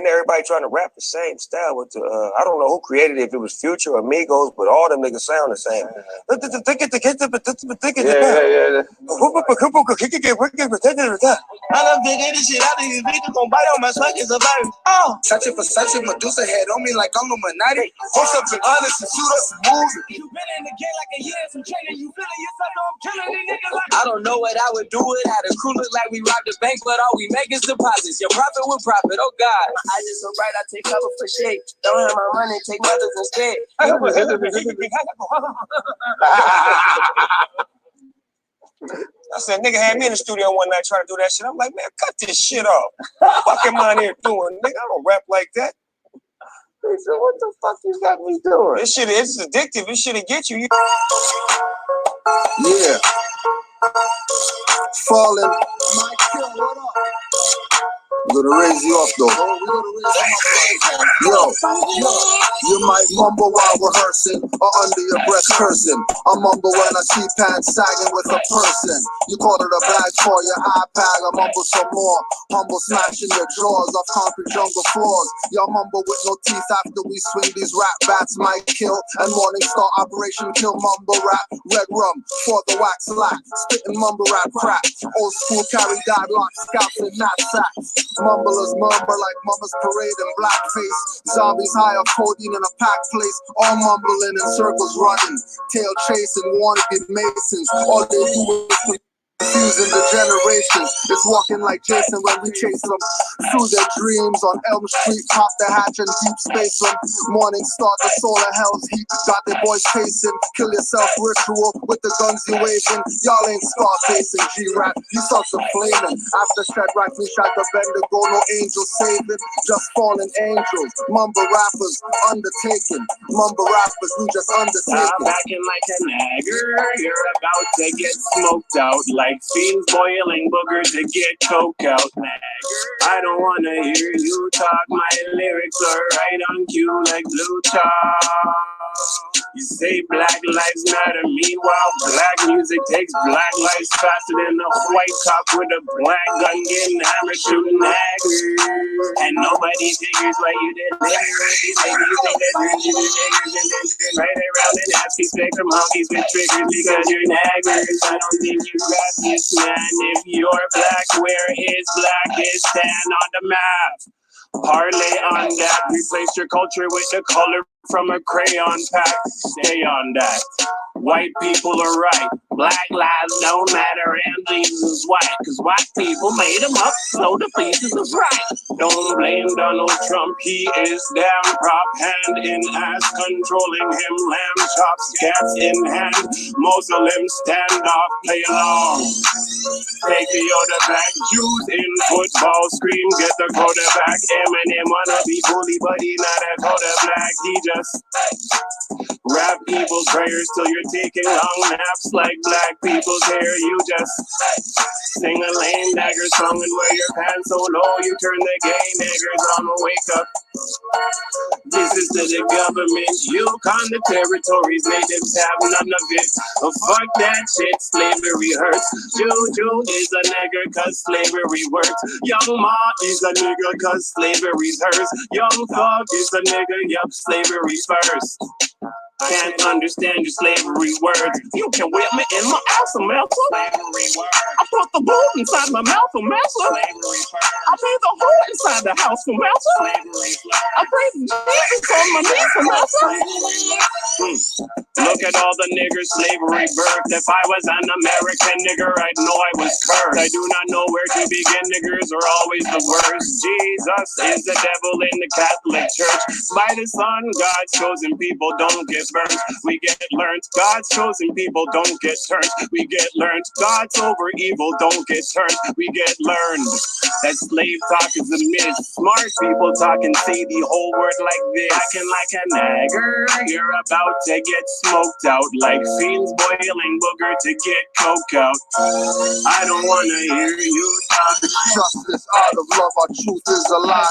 everybody trying to rap the same style with the I don't know who created it, if it was Future or Migos, but all them niggas sound the same. I love digging this shit out of these niggas gon' bite on my swag is a virus. Oh, searching for searching, Medusa head on me like I'm Illuminati. Post up and honest and shoot us and move. You been in the game like a year, some training, you feeling yourself, I'm killing these niggas like I don't know what I would do it. How the crew look like we robbed the bank, but all we make is deposits. Your profit will profit, oh God. My eyes is so bright, I take cover for shade. Don't have my money, take mothers instead. I said, nigga had me in the studio one night trying to do that shit. I'm like, man, cut this shit off. What am I here doing? Nigga, I don't rap like that. He said, what the fuck you got me doing? This shit is addictive. This shit'll get you. Yeah. Falling. We're gonna raise you up though. Yo, you might mumble while rehearsing or under your breath cursing. I mumble when I see pants sagging with a person. You call it a bag for your iPad. I mumble some more. Humble smashing your drawers off concrete jungle floors. Y'all mumble with no teeth after we swing these rap bats. Might kill and morning star operation kill mumble rap. Red rum for the wax lack. Spitting mumble rap crap. Old school carry dad lock scalps and knapsacks. Mumblers murmur like mama's parade in blackface. Zombies high up codeine in a packed place. All mumbling in circles running. Tail chasing wannabe masons. All they do is confusing the generations. It's walking like Jason when we chase them through their dreams on Elm Street. Pop the hatch and deep space them. Morning start the soul of hell's heat. Got their boys chasing. Kill yourself ritual with the guns you waving. Y'all ain't scar facing G-Rap. You start the flaming. After Shadrach, we shot the bender. Go no angel saving. Just fallen angels. Mumble rappers undertaking. Mumble rappers we just undertaking. Stop acting like a nagger. You're about to get smoked out like fiends boiling booger to get coke out, nagger. I don't wanna hear you talk. My lyrics are right on cue like blue chalk. You say black lives matter, meanwhile black music takes black lives faster than a white cop with a black gun getting hammered shooting naggers. And nobody figures why you did it. You think that you did right around and nasty spectrum honkies with triggers because you're naggers. I don't think you got this, man. If you're black, where is black is stand on the map. Parlay on that, replace your culture with the color from a crayon pack. Stay on that. White people are right. Black lives don't matter and reasons why. Cause white people made them up, so the pieces is right. Don't blame Donald Trump, he is damn prop. Hand in ass, controlling him, lamb chops, cats in hand. Muslims stand off, play along. Take the other back, Jews in football, scream, get the quarterback. Eminem wanna be bully, but he not a quarterback. He just rap evil prayers till you're taking long naps like black people's hair. You just sing a lame dagger song and wear your pants so low you turn the gay niggers on a wake up. This is to the government, Yukon, the territories, natives have none of it. Oh, fuck that shit, slavery hurts. Juju is a nigger cause slavery works. Young Ma is a nigger cause slavery's hers. Young Thug is a nigger, yup, slavery's first. Can't understand your slavery words. You can whip me in my ass, Melsa. Slavery words. I put the bull inside my mouth, Melsa. Slavery first. I made the hole inside the house, Melsa. Slavery first. I prayed Jesus on my knees, Melsa. Look at all the niggers slavery birthed. If I was an American nigger, I'd know I was cursed. I do not know where to begin. Niggers are always the worst. Jesus is the devil in the Catholic Church. By the Son, God's chosen people don't get burnt. We get learned. God's chosen people don't get turned. We get learned. God's over evil don't get turned. We get learned. That slave talk is a myth. Smart people talking say the whole word like this. Acting like a nagger, you're about to get smoked out like fiends boiling booger to get coke out. I don't wanna hear you talk. Justice out of love, our truth is a lie.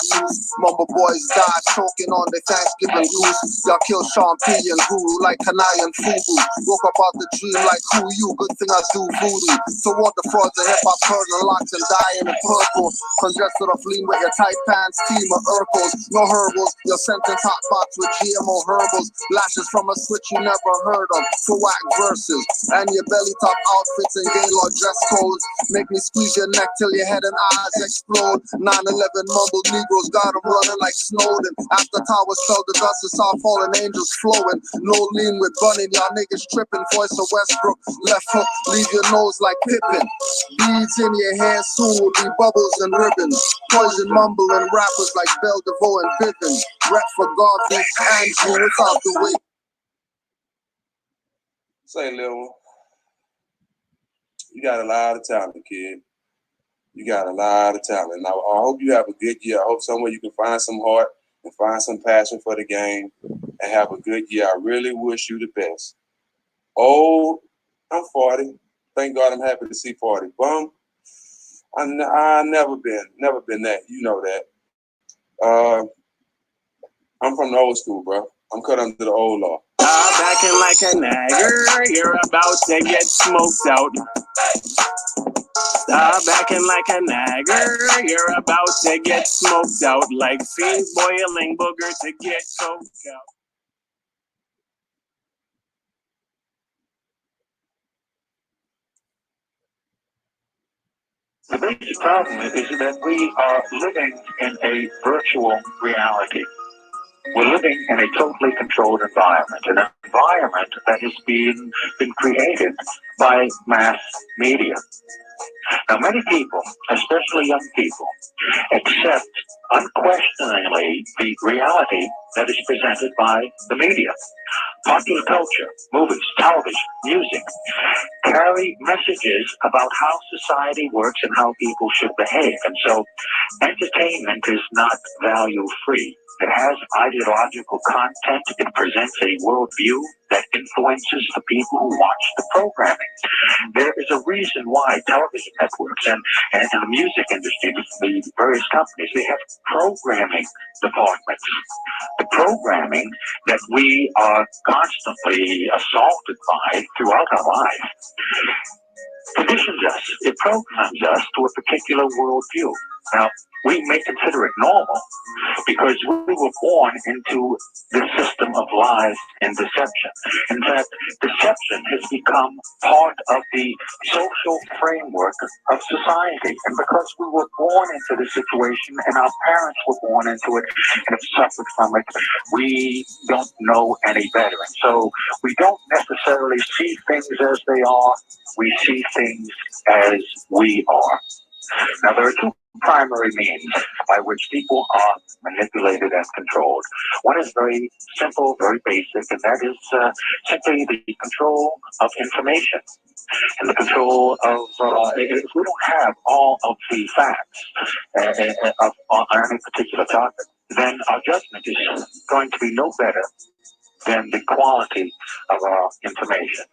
Mumble boys die choking on their Thanksgiving goose. Y'all kill Sean P and guru like Canaanland Fubu. Woke up out the dream like who you? Good thing I do voodoo. Toward the frauds of hip hop, turning locks and dying in purple. Congested off lean with your tight pants, team of Urkels. No herbals, your sentence hot box with GMO herbals. Lashes from a switch you never heard of. For whack verses. And your belly top outfits and gaylord dress codes. Make me squeeze your neck till your head and eyes explode. 9/11 mumbled Negroes got them running like Snowden. After towers fell, the dust is saw fallen angels flowing. No lean with bunning, y'all niggas tripping. Voice of Westbrook, left hook, leave your nose like Pippin. Beads in your hair soon will be bubbles and ribbons. Poison mumbling rappers like Bell DeVoe and Bivens. Rep for Garvey, Andrew without the way. Say, little one, you got a lot of talent, kid. You got a lot of talent. Now, I hope you have a good year. I hope somewhere you can find some heart and find some passion for the game and have a good year. I really wish you the best. Oh, I'm 40. Thank God I'm happy to see 40. Bum, I never been that. You know that. I'm from the old school, bro. I'm cut under the old law. Backing like a nagger, you're about to get smoked out. Stop backing like a nagger, you're about to get smoked out. Like fiends boiling booger to get coked out. The basic problem is that we are living in a virtual reality. We're living in a totally controlled environment, an environment that has been created by mass media. Now, many people, especially young people, accept unquestioningly the reality that is presented by the media. Popular culture, movies, television, music carry messages about how society works and how people should behave. And so entertainment is not value-free. It has ideological content. It presents a worldview that influences the people who watch the programming. There is a reason why television networks and the music industry, the various companies, they have programming departments. The programming that we are constantly assaulted by throughout our life conditions us. It programs us to a particular worldview. Now, we may consider it normal because we were born into the system of lies and deception. In fact, deception has become part of the social framework of society. And because we were born into this situation and our parents were born into it and have suffered from it, we don't know any better. And so we don't necessarily see things as they are. We see things as we are. Now, there are two primary means by which people are manipulated and controlled. One is very simple, very basic, and that is simply the control of information and the control of, if we don't have all of the facts on any particular topic, then our judgment is going to be no better than the quality of our information.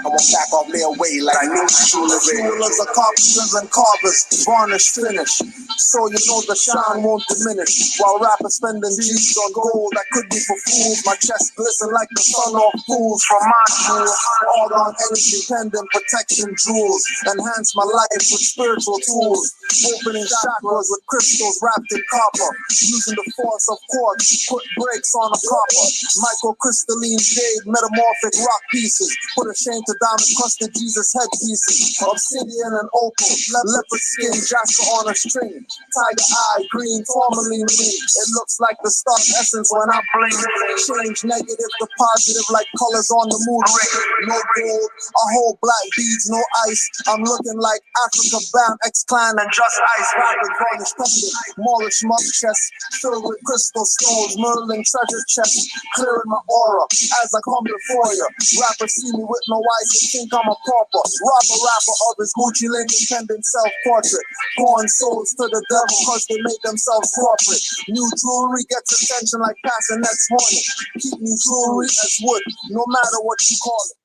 I won't back off their way like I knew jewelers are carpenters and carvers, varnish finish. So you know the shine won't diminish. While rappers spending G's on gold that could be for fools. My chest glisten like the sun off fools from my jewel. All on energy, pendant protection jewels. Enhance my life with spiritual tools. Opening chakras with crystals wrapped in copper. Using the force of quartz, put brakes on a copper. Microcrystalline jade, metamorphic rock pieces. Put a shame to diamond crusted Jesus headpieces. Obsidian and opal, leopard skin, jasper on a string. Tiger eye, green tourmaline ring. It looks like the star essence when I bling. Change negative to positive like colors on the moon ring. No gold, a whole black beads, no ice. I'm looking like Africa bound, ex-Clannish. just ice, rapid, varnish, pendant, Moorish monk chest, filled with crystal stones, Merlin treasure chest, clearing my aura as I come before you. Rappers see me with no eyes and think I'm a pauper. Rob a rapper of his Gucci link pendant self-portrait. Pouring souls to the devil cause they made themselves corporate. New jewelry gets attention like passing next morning. Keep me jewelry as wood, no matter what you call it.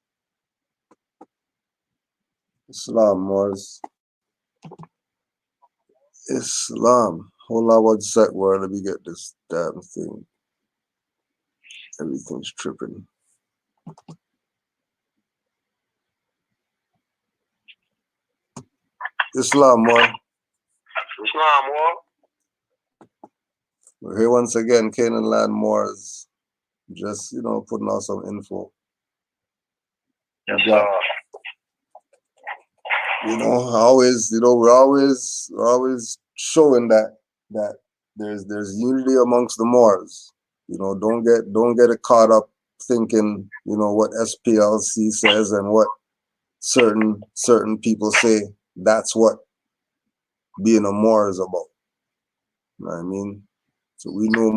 Islam, Mars. Islam. Hold on 1 sec, where let me get this damn thing. Everything's tripping. Islam, Mar. Islam, war. We're here once again, Canaanland Moors. Just, putting out some info. Yes, sir. We're always showing that there's unity amongst the Moors. Don't get it caught up thinking, what SPLC says and what certain people say. That's what being a Moor is about. You know what I mean? So we know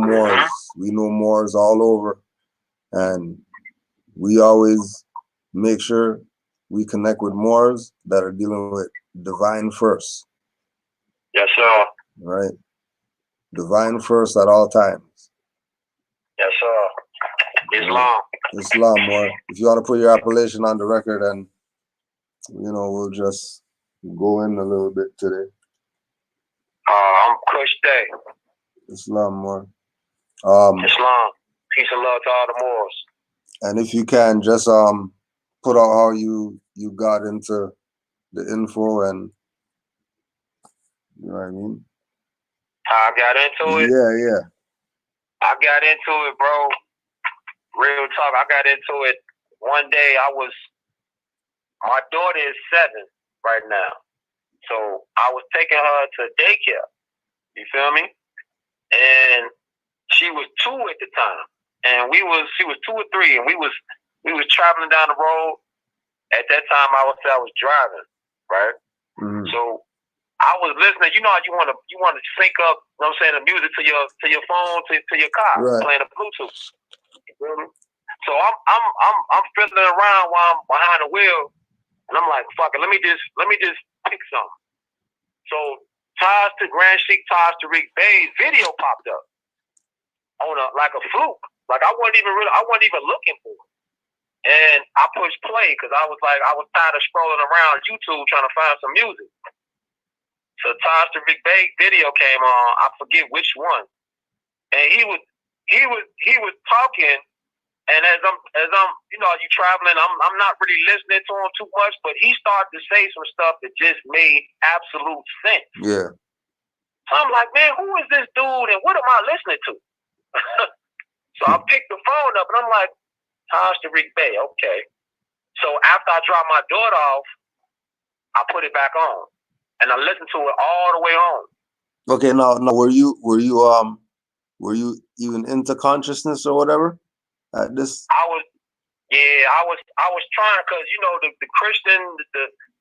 Moors all over, and we always make sure we connect with Moors that are dealing with divine first. Yes, sir. Right? Divine first at all times. Yes, sir. Islam. Islam, Moor. If you want to put your appellation on the record, and we'll just go in a little bit today. I'm Kush Day. Islam, Moor. Islam. Peace and love to all the Moors. And if you can, just put out how you got into the info, and you know what I mean? How I got into it? Yeah. I got into it, bro. Real talk. I got into it one day. My daughter is 7 right now. So I was taking her to daycare. You feel me? And she was 2 at the time. And she was 2 or 3, and we was traveling down the road. At that time I was driving, right? Mm-hmm. So I was listening. You know how you want to sync up, the music to your phone, to your car, right, playing the Bluetooth. You feel me? So I'm fiddling around while I'm behind the wheel, and I'm like, fuck it, let me just pick something. So Taj to Grand Sheik, Taj to Rick Bay's video popped up on a fluke. Like I wasn't even looking for it. And I pushed play because I was tired of scrolling around YouTube trying to find some music. So Taj to Rick Bay video came on. I forget which one. And he was talking, and as I'm you traveling, I'm not really listening to him too much, but he started to say some stuff that just made absolute sense. Yeah. So I'm like, man, who is this dude and what am I listening to? So I picked the phone up and I'm like, Taj to Rick Bay, okay. So after I dropped my daughter off, I put it back on. And I listened to it all the way home. Okay, now were you even into consciousness or whatever at this? I was trying, because the Christian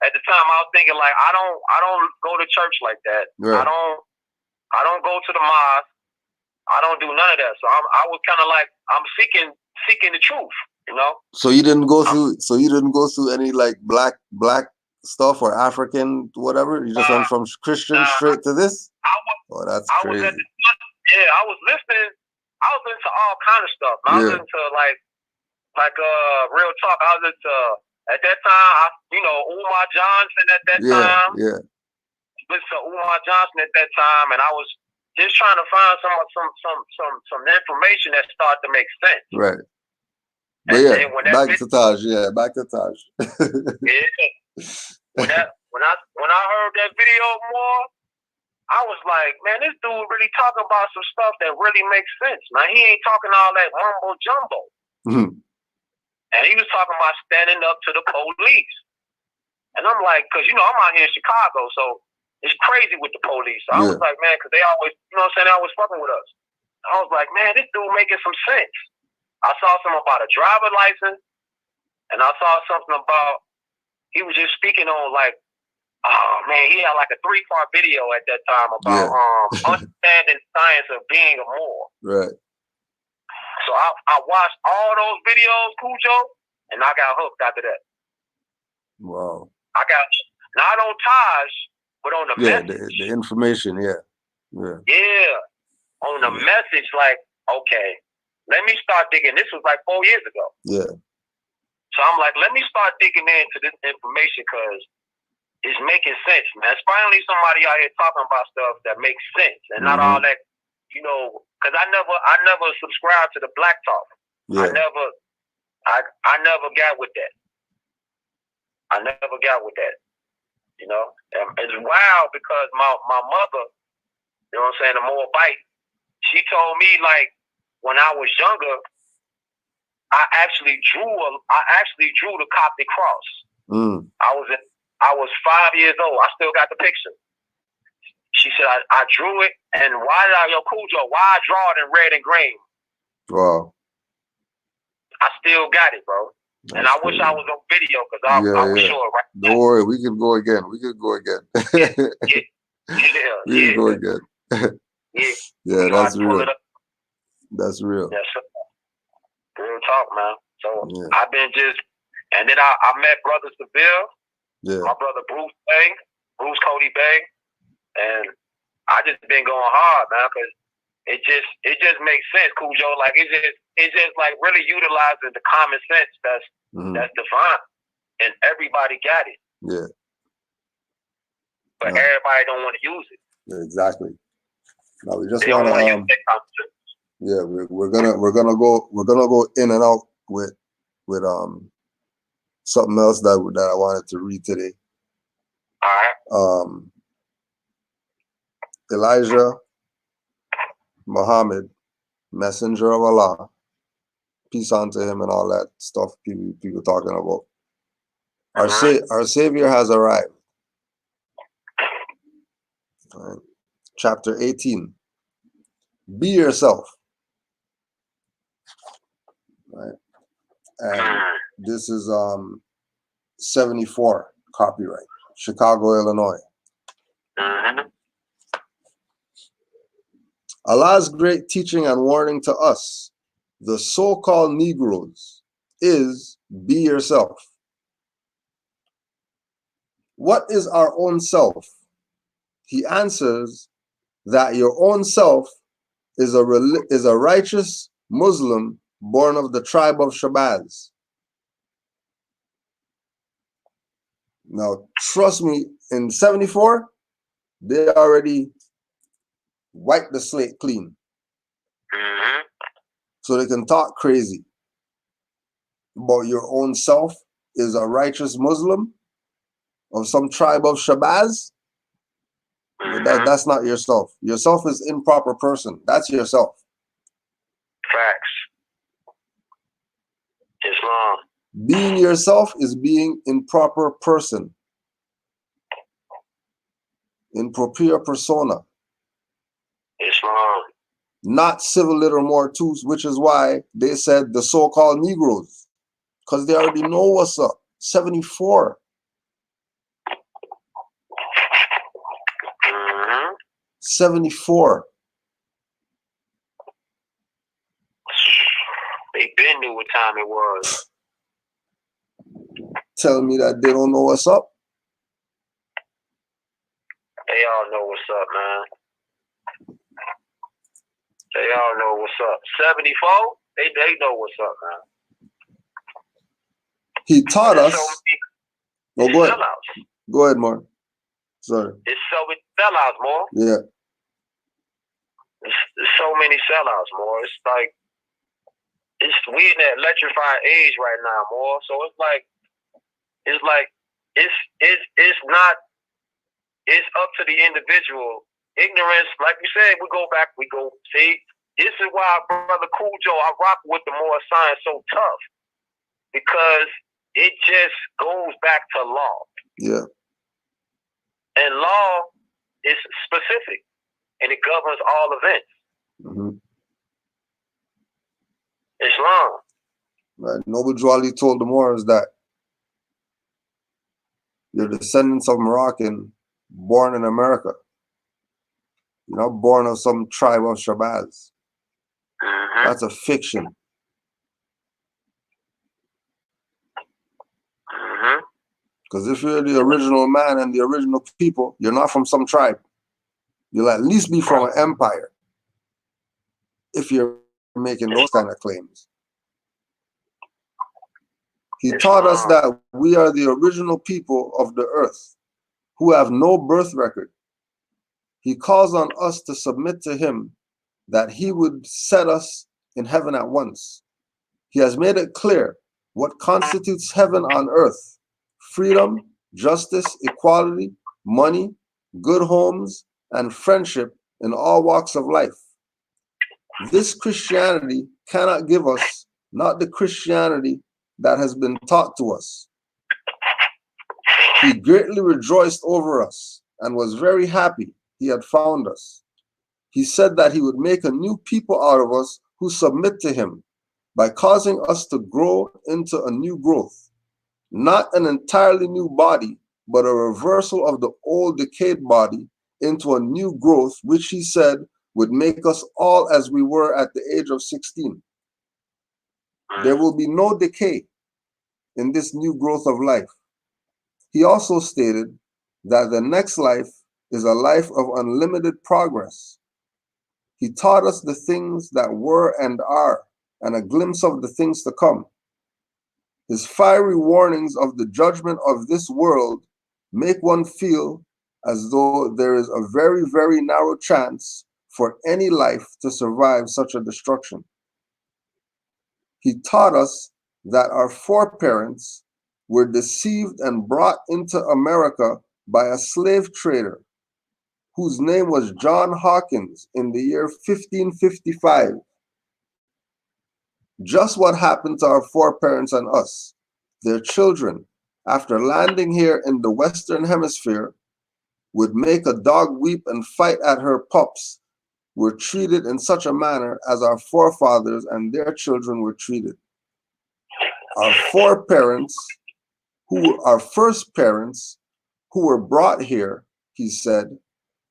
at the time I was thinking like I don't go to church like that. Right. I don't go to the mosque. I don't do none of that. So I was kind of like I'm seeking the truth, So you didn't go through any like black stuff or African whatever. You just went from Christian straight to this. That's crazy. I was listening. I was into all kind of stuff. I was into like real talk. I was into at that time. Umar Johnson at that time. Yeah. Listen to Umar Johnson at that time, and I was just trying to find some information that started to make sense. Right. But back to Taj. Yeah, back to Taj. Yeah. When I heard that video more, I was like, man, this dude really talking about some stuff that really makes sense. Man, he ain't talking all that mumbo jumbo. Mm-hmm. And he was talking about standing up to the police. And I'm like, because I'm out here in Chicago, so it's crazy with the police. So I was like, man, because they always, they always fucking with us. I was like, man, this dude making some sense. I saw something about a driver license, and I saw something about, he was just speaking on like Oh man, he had like a 3-part video at that time about understanding science of being a Moor. Right. So I watched all those videos, Cujo, and I got hooked after that. Wow. I got not on Taj, but on the message. The information, yeah. On the message, like, okay, let me start digging. This was like 4 years ago. Yeah. So I'm like, let me start digging into this information because it's making sense, man. It's finally somebody out here talking about stuff that makes sense and not all that, because I never subscribed to the black talk. Yeah. I never got with that. It's wild because my mother, you know what I'm saying, the Moabite, she told me, like, when I was younger, I actually drew the Coptic cross. I was 5 years old. I still got the picture. She said I drew it, and why I draw it in red and green? Wow. I still got it, bro. And I wish I was on video because I was sure right now. Don't worry, we can go again. We can go again. Yeah, that's real. That's real. Yes, sir. Real talk, man. So I've been and then I met Brother Seville, my brother Bruce Cody Bang, and I just been going hard, man, because it just makes sense, Cujo. Like it's just like really utilizing the common sense that's divine, and everybody got it. Yeah. But everybody don't want to use it. Yeah, exactly. Now we just want to yeah, we're gonna go in and out with something else that I wanted to read today. All right. Elijah Muhammad, messenger of Allah, peace unto him, and all that stuff people talking about. Our Savior has arrived. Right. Chapter 18. Be yourself. Right. And this is 74 copyright, Chicago, Illinois. Allah's great teaching and warning to us, the so-called Negroes, is be yourself. What is our own self? He answers that your own self is a righteous Muslim born of the tribe of Shabazz. Now, trust me, in 74, they already wiped the slate clean. So they can talk crazy. But your own self is a righteous Muslim of some tribe of Shabazz. That's not yourself. Yourself is improper person. That's yourself. Facts. Islam. Being yourself is being improper person. Impropria persona. Islam. Not civil little mortus, which is why they said the so-called Negroes, because they already know what's up. 74. 74. They been knew what time it was. Tell me that they don't know what's up. They all know what's up, man. They all know what's up. 74, they know what's up, man. He taught us. Go ahead. Go ahead, Mark. Sorry. It's so many sellouts, more. Yeah. There's so many sellouts, more. It's like we in that electrifying age right now, more. So it's up to the individual. Ignorance, like you said, we see. This is why, Brother Cujo, I rock with the Moorish science so tough. Because it just goes back to law. Yeah. And law is specific. And it governs all events. Islam. Right. Noble Jwali told the Moors that You're descendants of Moroccan, born in America. You're not born of some tribe of Shabazz. That's a fiction. Because if you're the original man and the original people, you're not from some tribe. You'll at least be from an empire if you're making those kind of claims. He taught us that we are the original people of the earth who have no birth record. He calls on us to submit to him that he would set us in heaven at once. He has made it clear what constitutes heaven on earth: freedom, justice, equality, money, good homes, and friendship in all walks of life. This Christianity cannot give us, not the Christianity that has been taught to us. He greatly rejoiced over us and was very happy he had found us. He said that he would make a new people out of us who submit to him by causing us to grow into a new growth, not an entirely new body, but a reversal of the old decayed body into a new growth, which he said would make us all as we were at the age of 16. There will be no decay in this new growth of life. He also stated that the next life is a life of unlimited progress. He taught us the things that were and are, and a glimpse of the things to come. His fiery warnings of the judgment of this world make one feel as though there is a very, very narrow chance for any life to survive such a destruction. He taught us that our foreparents were deceived and brought into America by a slave trader whose name was John Hawkins in the year 1555. Just what happened to our foreparents and us, their children, after landing here in the Western Hemisphere, would make a dog weep and fight at her pups, were treated in such a manner as our forefathers and their children were treated. Our foreparents, our first parents, who were brought here, he said,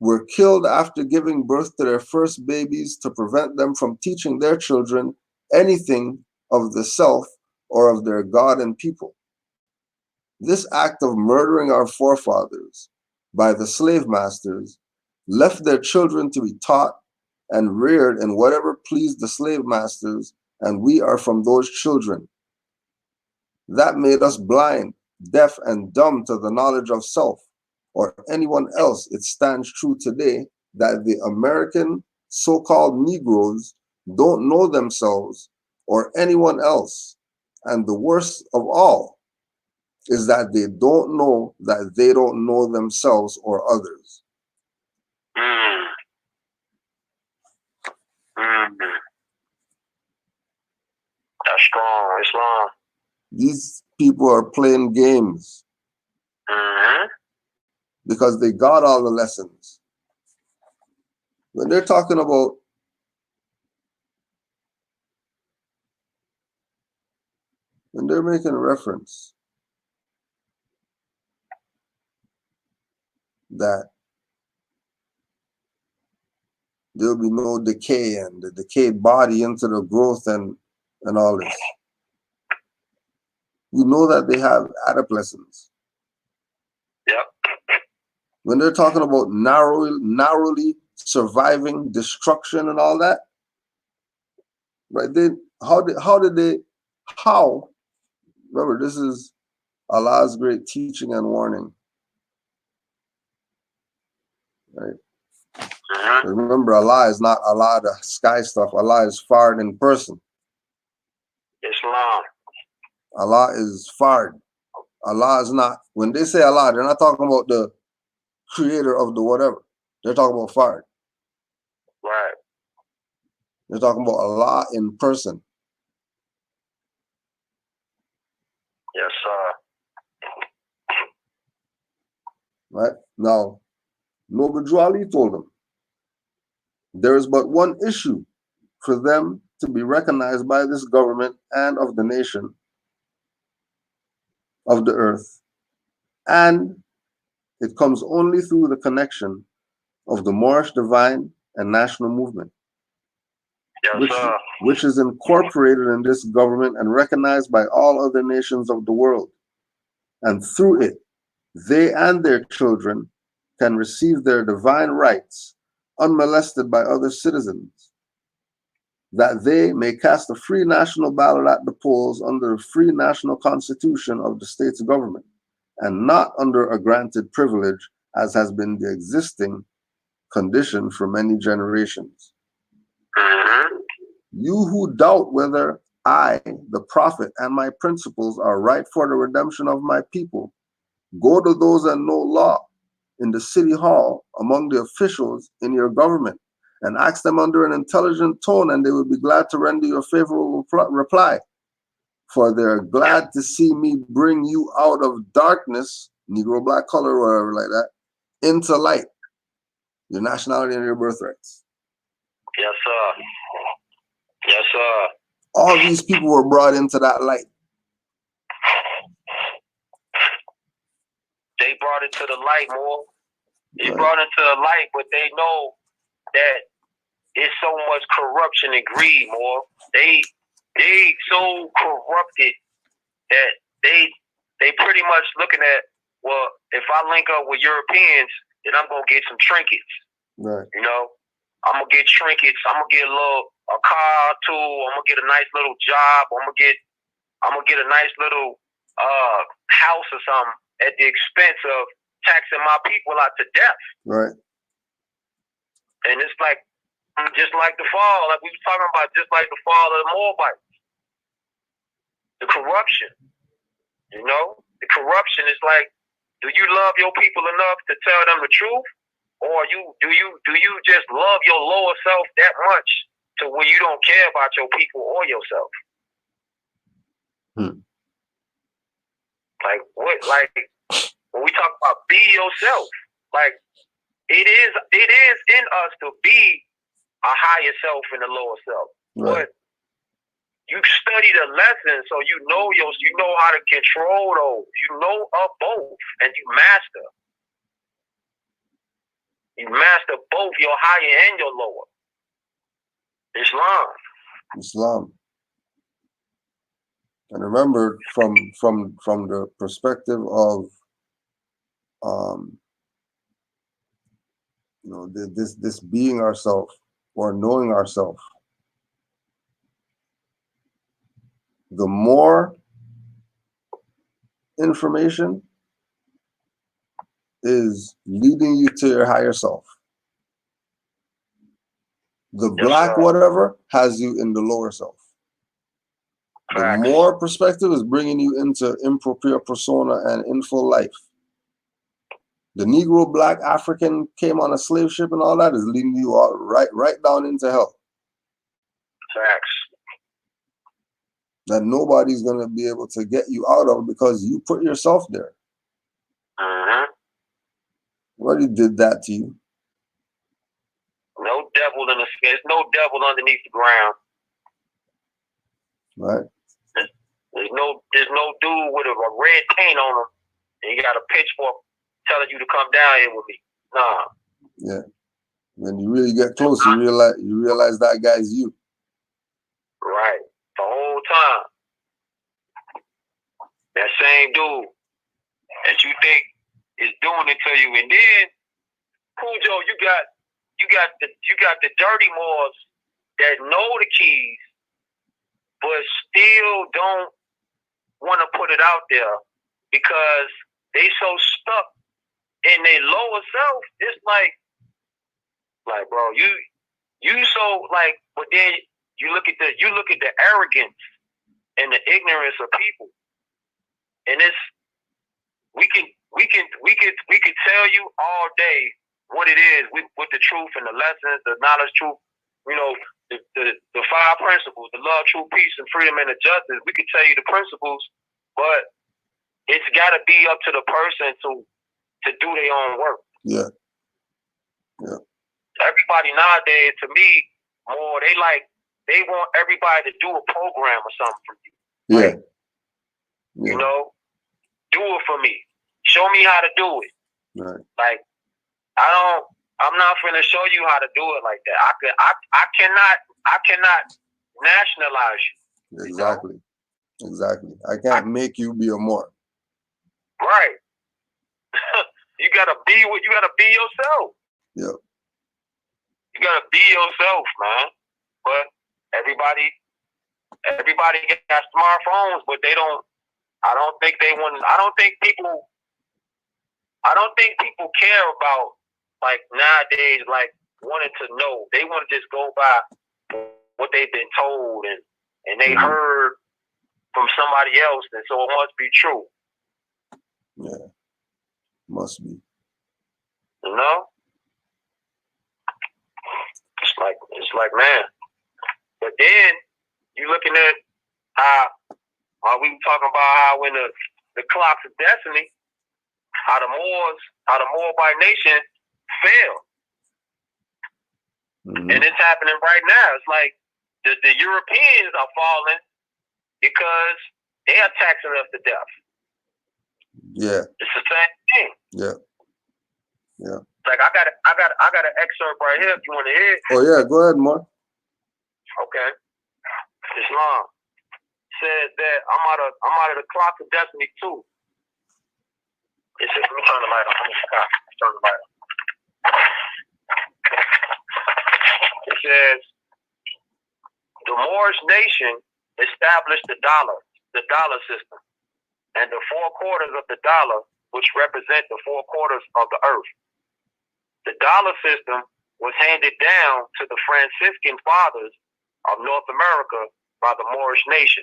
were killed after giving birth to their first babies to prevent them from teaching their children anything of the self or of their God and people. This act of murdering our forefathers by the slave masters left their children to be taught and reared in whatever pleased the slave masters, and we are from those children. That made us blind, deaf, and dumb to the knowledge of self or anyone else. It stands true today that the American so-called Negroes don't know themselves or anyone else. And the worst of all is that they don't know that they don't know themselves or others. That's strong, Islam. These people are playing games because they got all the lessons. When they're talking about when they're making a reference that there'll be no decay and the decayed body into the growth and all this. You know that they have adolescents. Yep. When they're talking about narrowly surviving destruction and all that, right? Remember, this is Allah's great teaching and warning, right? Remember, Allah is not Allah, the sky stuff. Allah is Fard in person. Islam. Allah is Fard. Allah is not, when they say Allah, they're not talking about the creator of the whatever. They're talking about Fard. Right. They're talking about Allah in person. Yes, sir. Right? Now, Noble Ali told them, there is but one issue for them to be recognized by this government and of the nation of the earth, And it comes only through the connection of the Moorish divine and national movement, which is incorporated in this government and recognized by all other nations of the world. And through it, they and their children can receive their divine rights unmolested by other citizens, that they may cast a free national ballot at the polls under a free national constitution of the state's government, and not under a granted privilege as has been the existing condition for many generations. You who doubt whether I, the prophet, and my principles are right for the redemption of my people, go to those that know law in the city hall among the officials in your government and ask them under an intelligent tone, and they will be glad to render you a favorable reply. For they're glad to see me bring you out of darkness, Negro, black, color, or whatever like that, into light, your nationality and your birthrights. Yes, sir. Yes, sir. All these people were brought into that light. They brought it to the light, more. They brought it to the light, but they know that it's so much corruption and greed, more. They so corrupted that they pretty much looking at, well, if I link up with Europeans, then I'm gonna get some trinkets. Right. You know, I'm gonna get trinkets. I'm gonna get a car too. I'm gonna get a nice little job. I'm gonna get a nice little house or something at the expense of taxing my people out to death. Right. And it's like just like the fall, like we were talking about, just like the fall of the Moabites. The corruption. You know? The corruption is like, do you love your people enough to tell them the truth? Or do you just love your lower self that much to where you don't care about your people or yourself? Like what? Like when we talk about be yourself, like it is in us to be a higher self and a lower self. Right. But you study the lessons, so you know how to control those. You know of both, and you master. You master both your higher and your lower. Islam. And remember, from the perspective of this being ourself or knowing ourself, the more information is leading you to your higher self. The black whatever has you in the lower self. The more perspective is bringing you into improper persona and info life. The Negro, black, African came on a slave ship and all that is leading you all right down into hell. Facts. That nobody's going to be able to get you out of because you put yourself there. Nobody did that to you. No devil there's no devil underneath the ground. Right. There's no dude with a red paint on him and you got a pitchfork telling you to come down here with me. Nah. Yeah. When you really get close, you realize that guy's you. Right. The whole time. That same dude that you think is doing it to you, and then Cujo, you got the dirty Moors that know the keys, but still don't want to put it out there because they so stuck in their lower self. It's like bro, you so like, but then you look at the arrogance and the ignorance of people, and it's we can tell you all day what it is with the truth and the lessons, the knowledge, truth, you know, the five principles, the love, truth, peace, and freedom, and the justice. We can tell you the principles, but it's got to be up to the person to do their own work. Yeah. Everybody nowadays, to me, more they want everybody to do a program or something for you. Yeah. You know, do it for me. Show me how to do it. Right. Like, I'm not finna show you how to do it like that. I cannot nationalize you. Exactly. You know? Exactly. I can't make you be a Moor. Right. You gotta be yourself. Yep. You gotta be yourself, man. But everybody got smartphones, but they don't. I don't think people care about, like, nowadays, like, wanting to know. They want to just go by what they've been told and they heard from somebody else, and so it must be true. Yeah. Must be. You know? It's like, man. But then you looking at how we talking about how when the clocks of destiny, how the Moabite nation fell. And it's happening right now. It's like the Europeans are falling because they are taxing us to death. Yeah. It's the same thing. Yeah. Yeah. Like, I got an excerpt right here if you want to hear it. Oh yeah, go ahead, Mark. Okay. Islam says that I'm out of the clock of destiny too. It says, let me turn the light on. Turn the light on. It says the Moorish nation established the dollar system, and the 4 quarters of the dollar, which represent the 4 quarters of the earth. The dollar system was handed down to the Franciscan fathers of North America by the Moorish nation.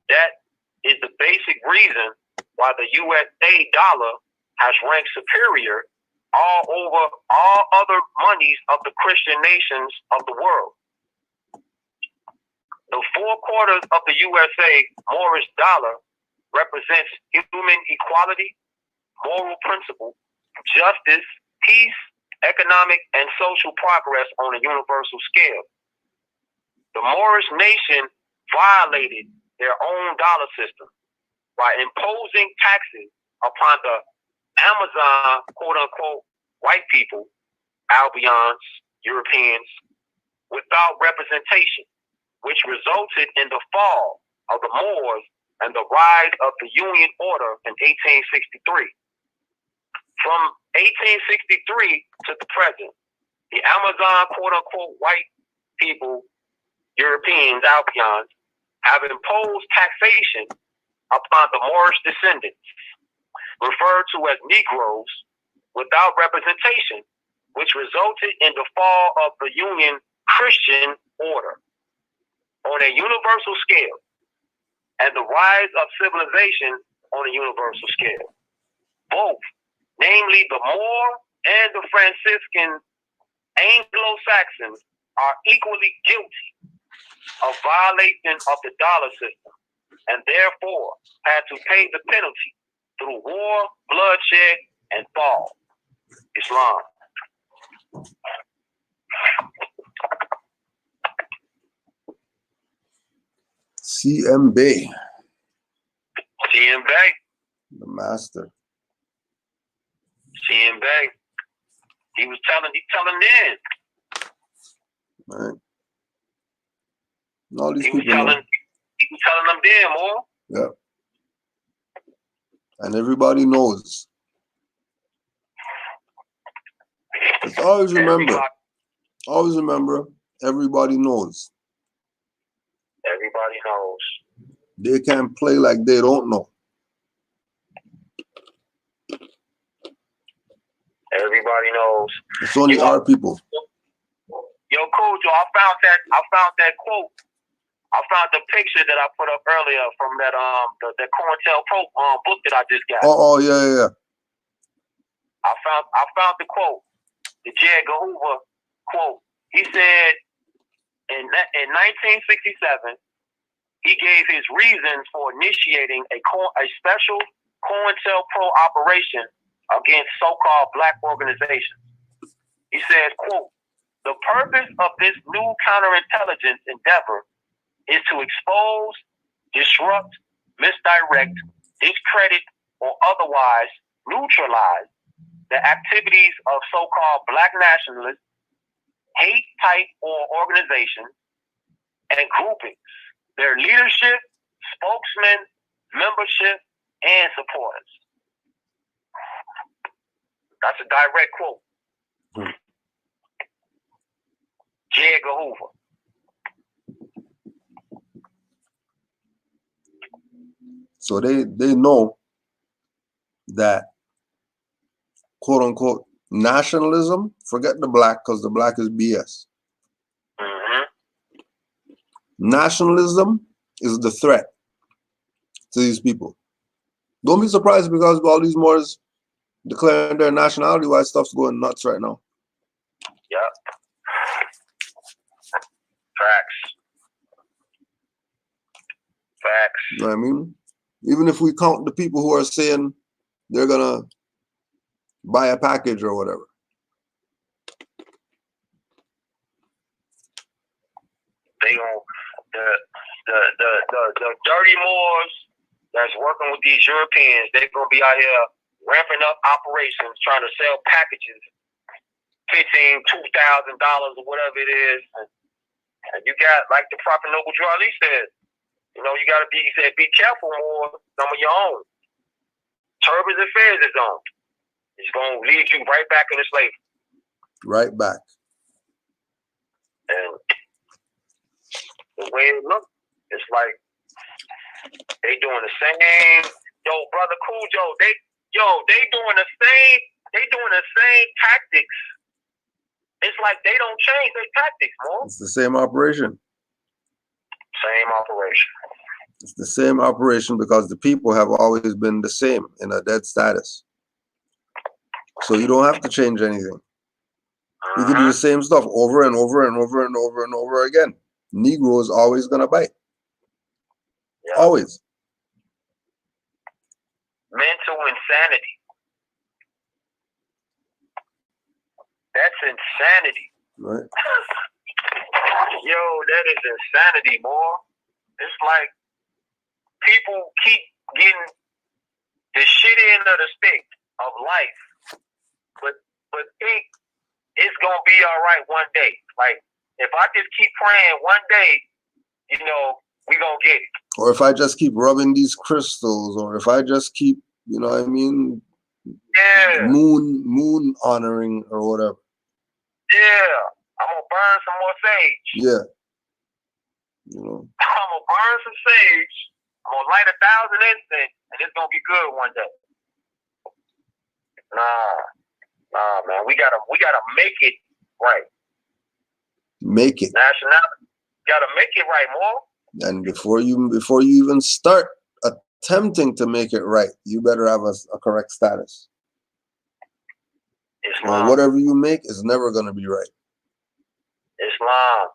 That is the basic reason why the USA dollar has ranked superior all over all other monies of the Christian nations of the world. The 4 quarters of the USA Moorish dollar represents human equality, moral principle, justice, peace, economic, and social progress on a universal scale. The Moorish nation violated their own dollar system by imposing taxes upon the Amazon, quote-unquote, white people, Albions, Europeans, without representation, which resulted in the fall of the Moors and the rise of the Union Order in 1863. From 1863 to the present, the Amazon, quote-unquote, white people, Europeans, Albions, have imposed taxation upon the Moorish descendants, referred to as Negroes, without representation, which resulted in the fall of the Union Christian Order on a universal scale and the rise of civilization on a universal scale. Both, namely the Moor and the Franciscan Anglo-Saxons, are equally guilty of violation of the dollar system and therefore had to pay the penalty through war, bloodshed, and fall. Islam. CM Bay. CM Bay. The master. CM Bay. He's telling them. Right. And all these He was people know. telling them then, more. Yeah. And everybody knows. Just always remember, everybody knows. Everybody knows. They can't play like they don't know. Everybody knows. It's only our people. Yo, cool, Joe. I found that quote. I found the picture that I put up earlier from that the COINTELPRO book that I just got. Oh yeah. I found the quote. The J. Edgar Hoover quote. He said in 1967, he gave his reasons for initiating a special COINTELPRO operation against so-called black organizations. He says, quote, "The purpose of this new counterintelligence endeavor is to expose, disrupt, misdirect, discredit, or otherwise neutralize the activities of so-called black nationalists, hate type or organizations, and groupings, their leadership, spokesmen, membership, and supporters. That's a direct quote. J. Edgar Hoover. So they know that, quote unquote, nationalism, forget the black, because the black is BS. Nationalism is the threat to these people. Don't be surprised because all these Moors declaring their nationality, why stuff's going nuts right now. Yep. Facts. You know what I mean? Even if we count the people who are saying they're gonna buy a package or whatever. They gon' the dirty Moors that's working with these Europeans, they're gonna be out here ramping up operations, trying to sell packages, $2,000 or whatever it is. And you got, like the Prophet Noble Drew Ali said, you know, you gotta be, he said, be careful more, some of your own. Turbans and Fairs is on. It's gonna lead you right back into slavery. Right back. And the way it looks, it's like they doing the same. Yo, brother Cujo, they doing the same tactics. It's like they don't change their tactics, man. It's the same operation. Same operation. It's the same operation because the people have always been the same in a dead status. So you don't have to change anything. You can do the same stuff over and over and over and over and over again. Negro is always gonna bite. Yeah. Always. Mental insanity. That's insanity. Right. Yo, that is insanity, boy. It's like people keep getting the shit end of the stick of life, but think it's gonna be all right one day. Like, if I just keep praying one day, you know, we gonna get it. Or if I just keep rubbing these crystals, or if I just keep, you know what I mean? Yeah. Moon honoring or whatever. Yeah. I'm gonna burn some more sage. Yeah. You know. I'm gonna burn some sage. I'm gonna light 1,000 incense, and it's gonna be good one day. Nah, man. We gotta make it right. Make it. Nationality. Gotta make it right, more. And before you even start attempting to make it right, you better have a correct status. Islam. Or whatever you make is never gonna be right. Islam.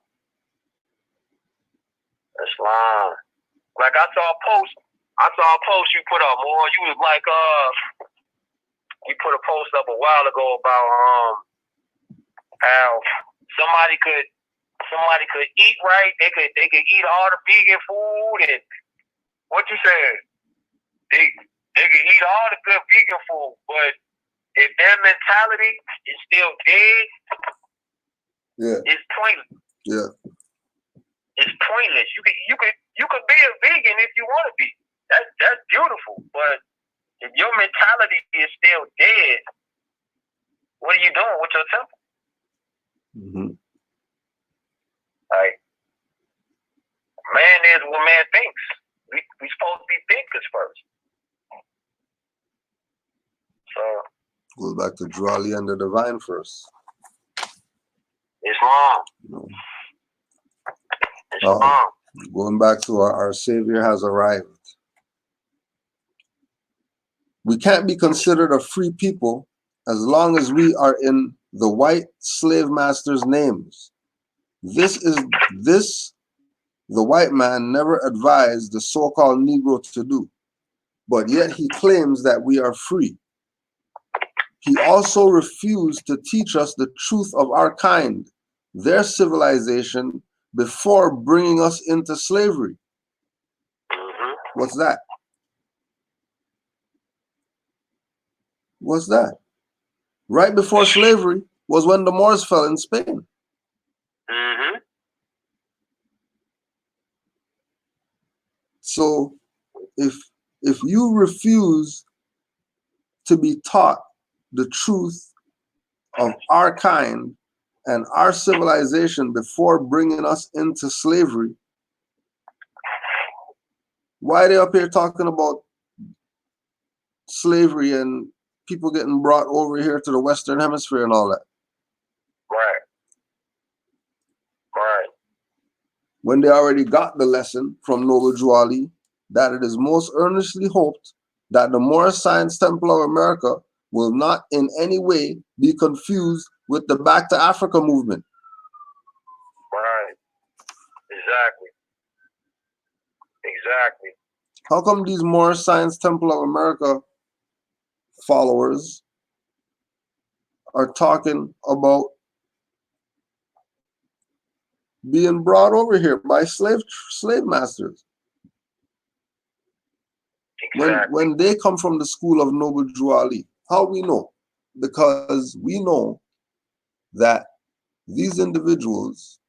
Like I saw a post you put up, more. You was like, you put a post up a while ago about how somebody could eat right. They could eat all the vegan food, and what you said, they could eat all the good vegan food, but if their mentality is still dead, it's pointless. Yeah. It's pointless. You could be a vegan if you want to be. That's beautiful. But if your mentality is still dead, what are you doing with your temple? Mm-hmm. Like, man is what man thinks. We supposed to be thinkers first. So goes back to Drew Ali and the divine first. Islam. You know. Islam. Going back to our Savior has arrived. We can't be considered a free people as long as we are in the white slave masters' names. This the white man never advised the so-called Negro to do, but yet he claims that we are free. He also refused to teach us the truth of our kind, their civilization, before bringing us into slavery. What's that? What's that? Right before slavery was when the Moors fell in Spain. Mm-hmm. So if you refuse to be taught the truth of our kind and our civilization before bringing us into slavery, why are they up here talking about slavery and people getting brought over here to the Western Hemisphere and all that? Right. Right. When they already got the lesson from Noble Drew Ali that it is most earnestly hoped that the Moorish Science Temple of America will not in any way be confused with the Back to Africa movement. Right. Exactly. Exactly. How come these Moorish Science Temple of America followers are talking about being brought over here by slave masters? Exactly. When they come from the school of Noble Drew Ali, how we know? Because we know that these individuals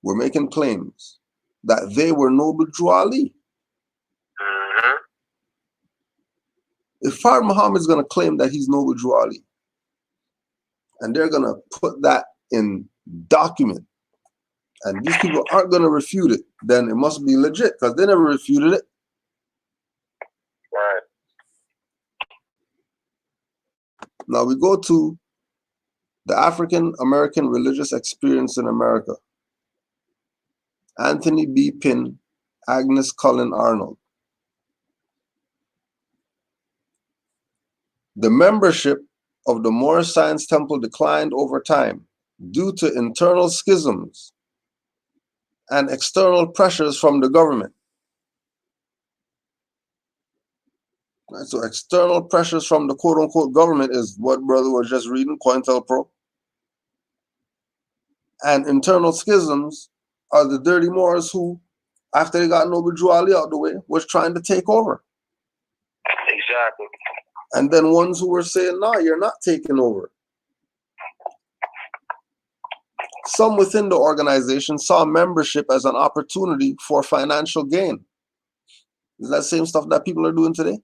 were making claims that they were Noble Drew Ali. Mm-hmm. If Fard Muhammad is going to claim that he's Noble Drew Ali, and they're going to put that in document, and these people aren't going to refute it, then it must be legit because they never refuted it. Right. Now we go to the African American religious experience in America. Anthony B. Pinn, Agnes Cullen Arnold. The membership of the Moorish Science Temple declined over time due to internal schisms and external pressures from the government. Right, so external pressures from the quote-unquote government is what brother was just reading, COINTELPRO. And internal schisms are the dirty Moors who, after they got Noble Drew Ali out the way, was trying to take over. Exactly. And then ones who were saying, no, you're not taking over. Some within the organization saw membership as an opportunity for financial gain. Is that same stuff that people are doing today?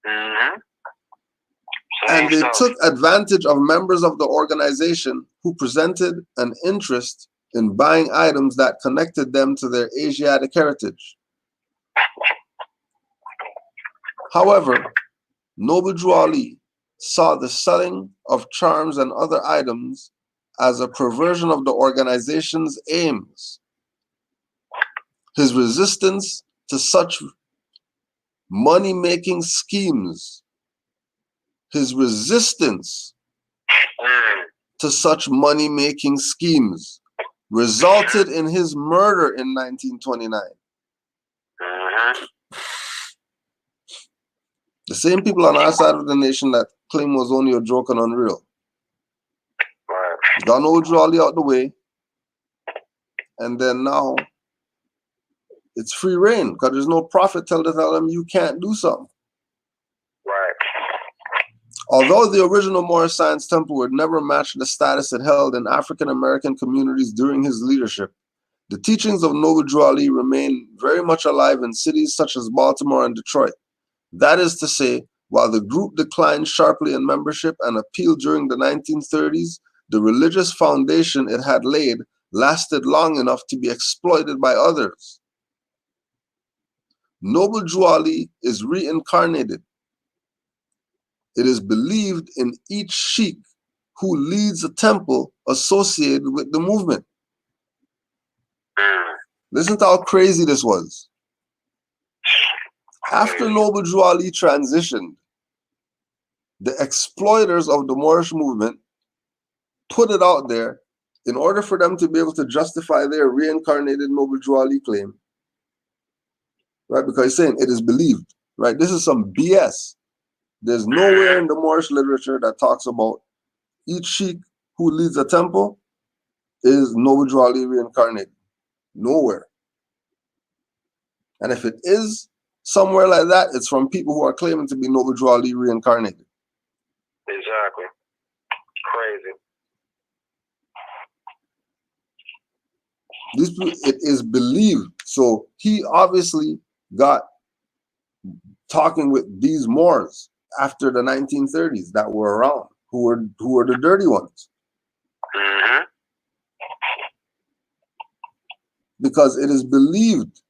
Mm-hmm. And they took advantage of members of the organization who presented an interest in buying items that connected them to their Asiatic heritage. However, Noble Drew Ali saw the selling of charms and other items as a perversion of the organization's aims. His resistance to such money-making schemes, his resistance to such money-making schemes resulted in his murder in 1929. The same people on our side of the nation that claim was only a joke and unreal. Got Noble Drew Ali out the way, and then now it's free reign because there's no prophet tell them you can't do something. Right. Although the original Moorish Science Temple would never match the status it held in African American communities during his leadership, the teachings of Noble Drew Ali remain very much alive in cities such as Baltimore and Detroit. That is to say, while the group declined sharply in membership and appeal during the 1930s, the religious foundation it had laid lasted long enough to be exploited by others. Noble Drew Ali is reincarnated. It is believed in each sheikh who leads a temple associated with the movement. Listen to how crazy this was. After Noble Drew Ali transitioned, the exploiters of the Moorish movement put it out there in order for them to be able to justify their reincarnated Noble Drew Ali claim, right? Because he's saying it is believed, right? This is some BS. There's nowhere in the Moorish literature that talks about each sheikh who leads a temple is Noble Drew Ali reincarnated. Nowhere. And if it is, somewhere like that, it's from people who are claiming to be Noble Drew Ali reincarnated. Exactly. Crazy. It is believed. So he obviously got talking with these Moors after the 1930s that were around, who were the dirty ones. Mm-hmm. Because it is believed,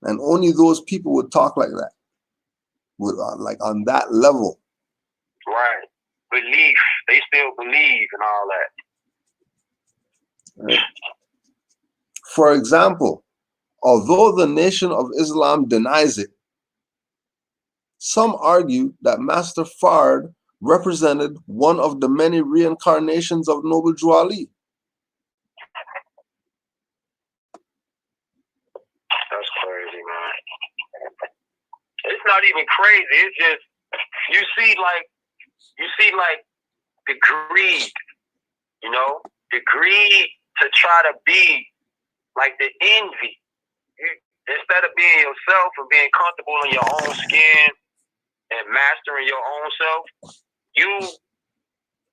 and only those people would talk like that, would like on that level. Right. Belief. They still believe and all that. Right. For example, although the Nation of Islam denies it, some argue that Master Fard represented one of the many reincarnations of Noble Drew Ali. That's crazy, man. It's not even crazy. It's just you see like the greed, you know, the greed to try to be like the envy. Instead of being yourself and being comfortable in your own skin and mastering your own self, you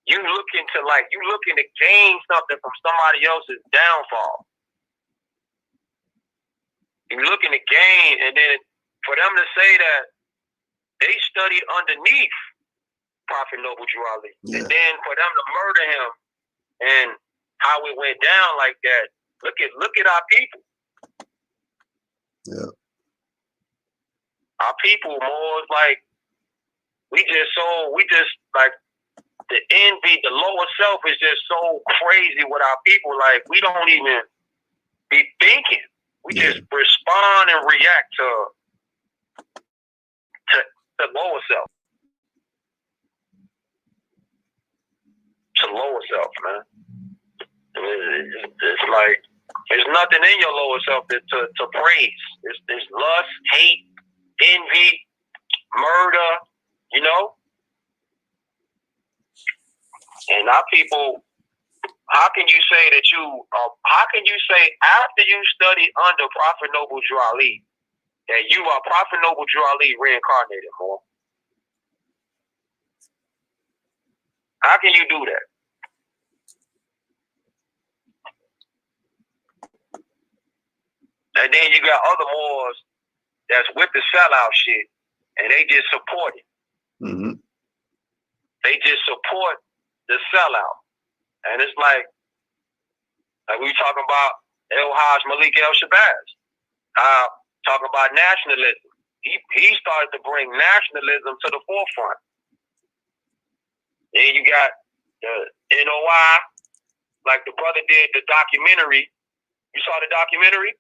looking to gain something from somebody else's downfall. You're looking to gain, and then for them to say that they studied underneath Prophet Noble Drew Ali, and then for them to murder him and how it went down like that. Look at our people. Yeah. Our people more like we just like the envy, the lower self is just so crazy with our people. Like we don't even be thinking. We just respond and react to the lower self. To lower self, man. It's like there's nothing in your lower self to praise. It's lust, hate, envy, murder, you know? And our people, how can you say after you studied under Prophet Noble Drew Ali that you are Prophet Noble Drew Ali reincarnated, more? How can you do that? And then you got other Moors that's with the sellout shit, and they just support it. Mm-hmm. They just support the sellout. And it's like we talking about El Haj Malik El Shabazz. Talking about nationalism. He started to bring nationalism to the forefront. Then you got the NOI, like the brother did the documentary. You saw the documentary?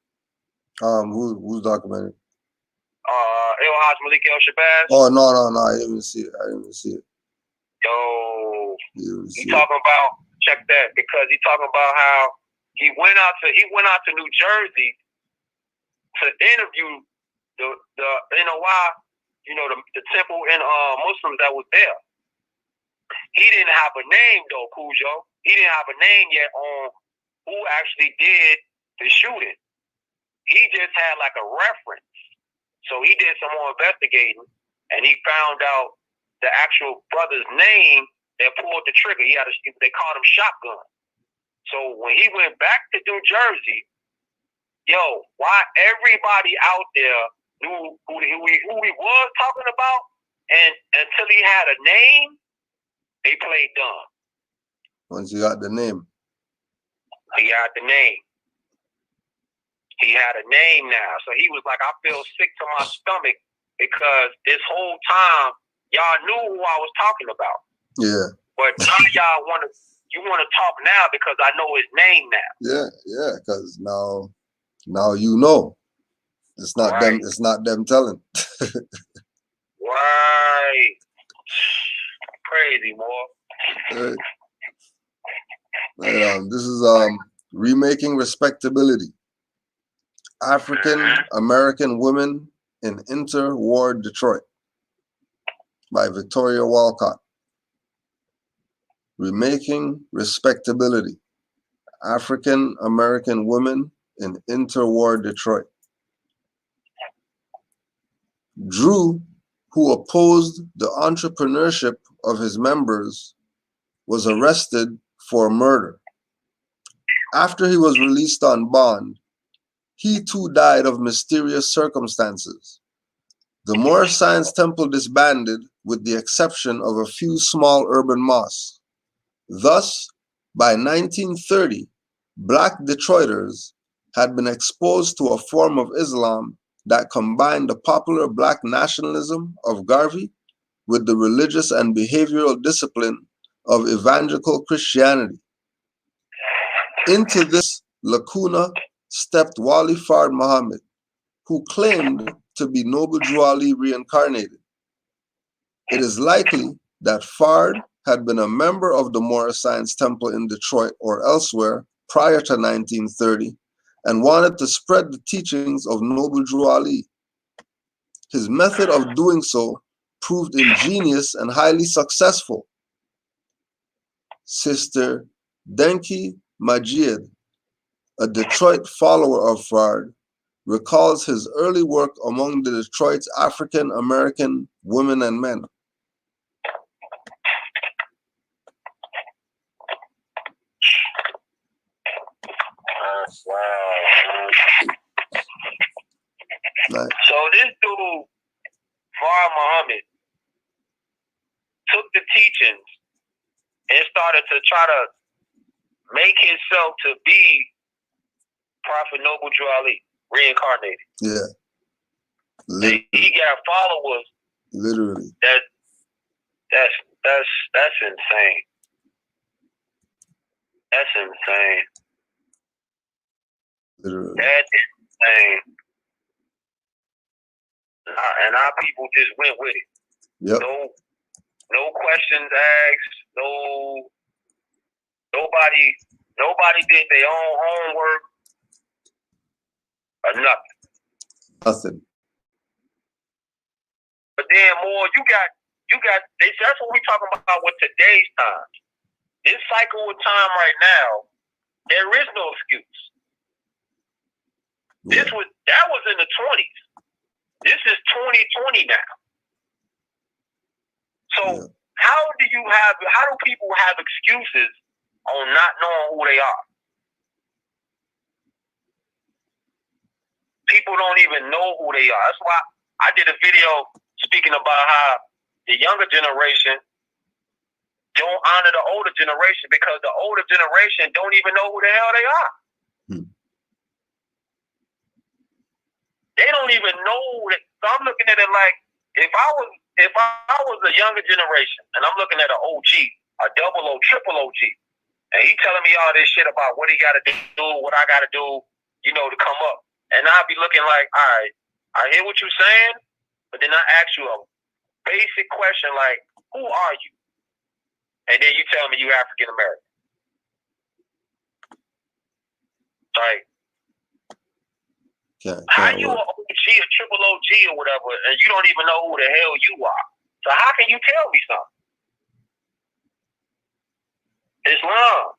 Who's documentary? El Haj Malik El Shabazz. Oh no, I didn't even see it. Yo, he talking about, check that, because he talking about how he went out to New Jersey to interview the NOI, you know, the temple and Muslims that was there. He didn't have a name though, Cujo. He didn't have a name yet on who actually did the shooting. He just had like a reference. So he did some more investigating, and he found out the actual brother's name that pulled the trigger. They called him Shotgun. So when he went back to New Jersey, yo, why everybody out there knew who he was talking about, and until he had a name, they played dumb. Once you got the name. He had the name. He had a name now. So he was like, I feel sick to my stomach because this whole time y'all knew who I was talking about. Yeah. But none of y'all want to talk now because I know his name now. Yeah, because now you know. It's not right. It's not them telling. Right. Crazy, boy. Right. This is Remaking Respectability. African American Women in Interwar Detroit by Victoria Walcott. Remaking Respectability. African American Women in Interwar Detroit Drew, who opposed the entrepreneurship of his members, was arrested for murder. After he was released on bond, he too died of mysterious circumstances. The Moorish Science Temple disbanded with the exception of a few small urban mosques. Thus, by 1930, black Detroiters had been exposed to a form of Islam that combined the popular black nationalism of Garvey with the religious and behavioral discipline of evangelical Christianity. Into this lacuna stepped Wali Fard Muhammad, who claimed to be Noble Drew Ali reincarnated. It is likely that Fard had been a member of the Moorish Science Temple in Detroit or elsewhere prior to 1930 and wanted to spread the teachings of Noble Drew Ali. His method of doing so proved ingenious and highly successful. Sister Denki Majid, a Detroit follower of Fard, recalls his early work among the Detroit's African American women and men. Wow. Right. So this dude, Fard Muhammad, took the teachings and started to try to make himself to be Prophet Noble Drew Ali, reincarnated. Yeah. He got followers. Literally. That's insane. That's insane. Literally. That's insane. And our people just went with it. Yep. No questions asked. Nobody did their own homework or nothing. Nothing. But then more, you got this. That's what we're talking about with today's time. This cycle of time right now, there is no excuse. Yeah. That was in the 20s. This is 2020 now. So how do people have excuses on not knowing who they are? People don't even know who they are. That's why I did a video speaking about how the younger generation don't honor the older generation because the older generation don't even know who the hell they are. They don't even know that. So I'm looking at it like if I was a younger generation and I'm looking at an OG, a double O, triple OG, and he telling me all this shit about what he got to do, what I got to do, to come up, and I'll be looking like, all right, I hear what you're saying, but then I ask you a basic question like, who are you? And then you tell me you African American. Like, how you an OG, a triple OG or whatever, and you don't even know who the hell you are? So how can you tell me something?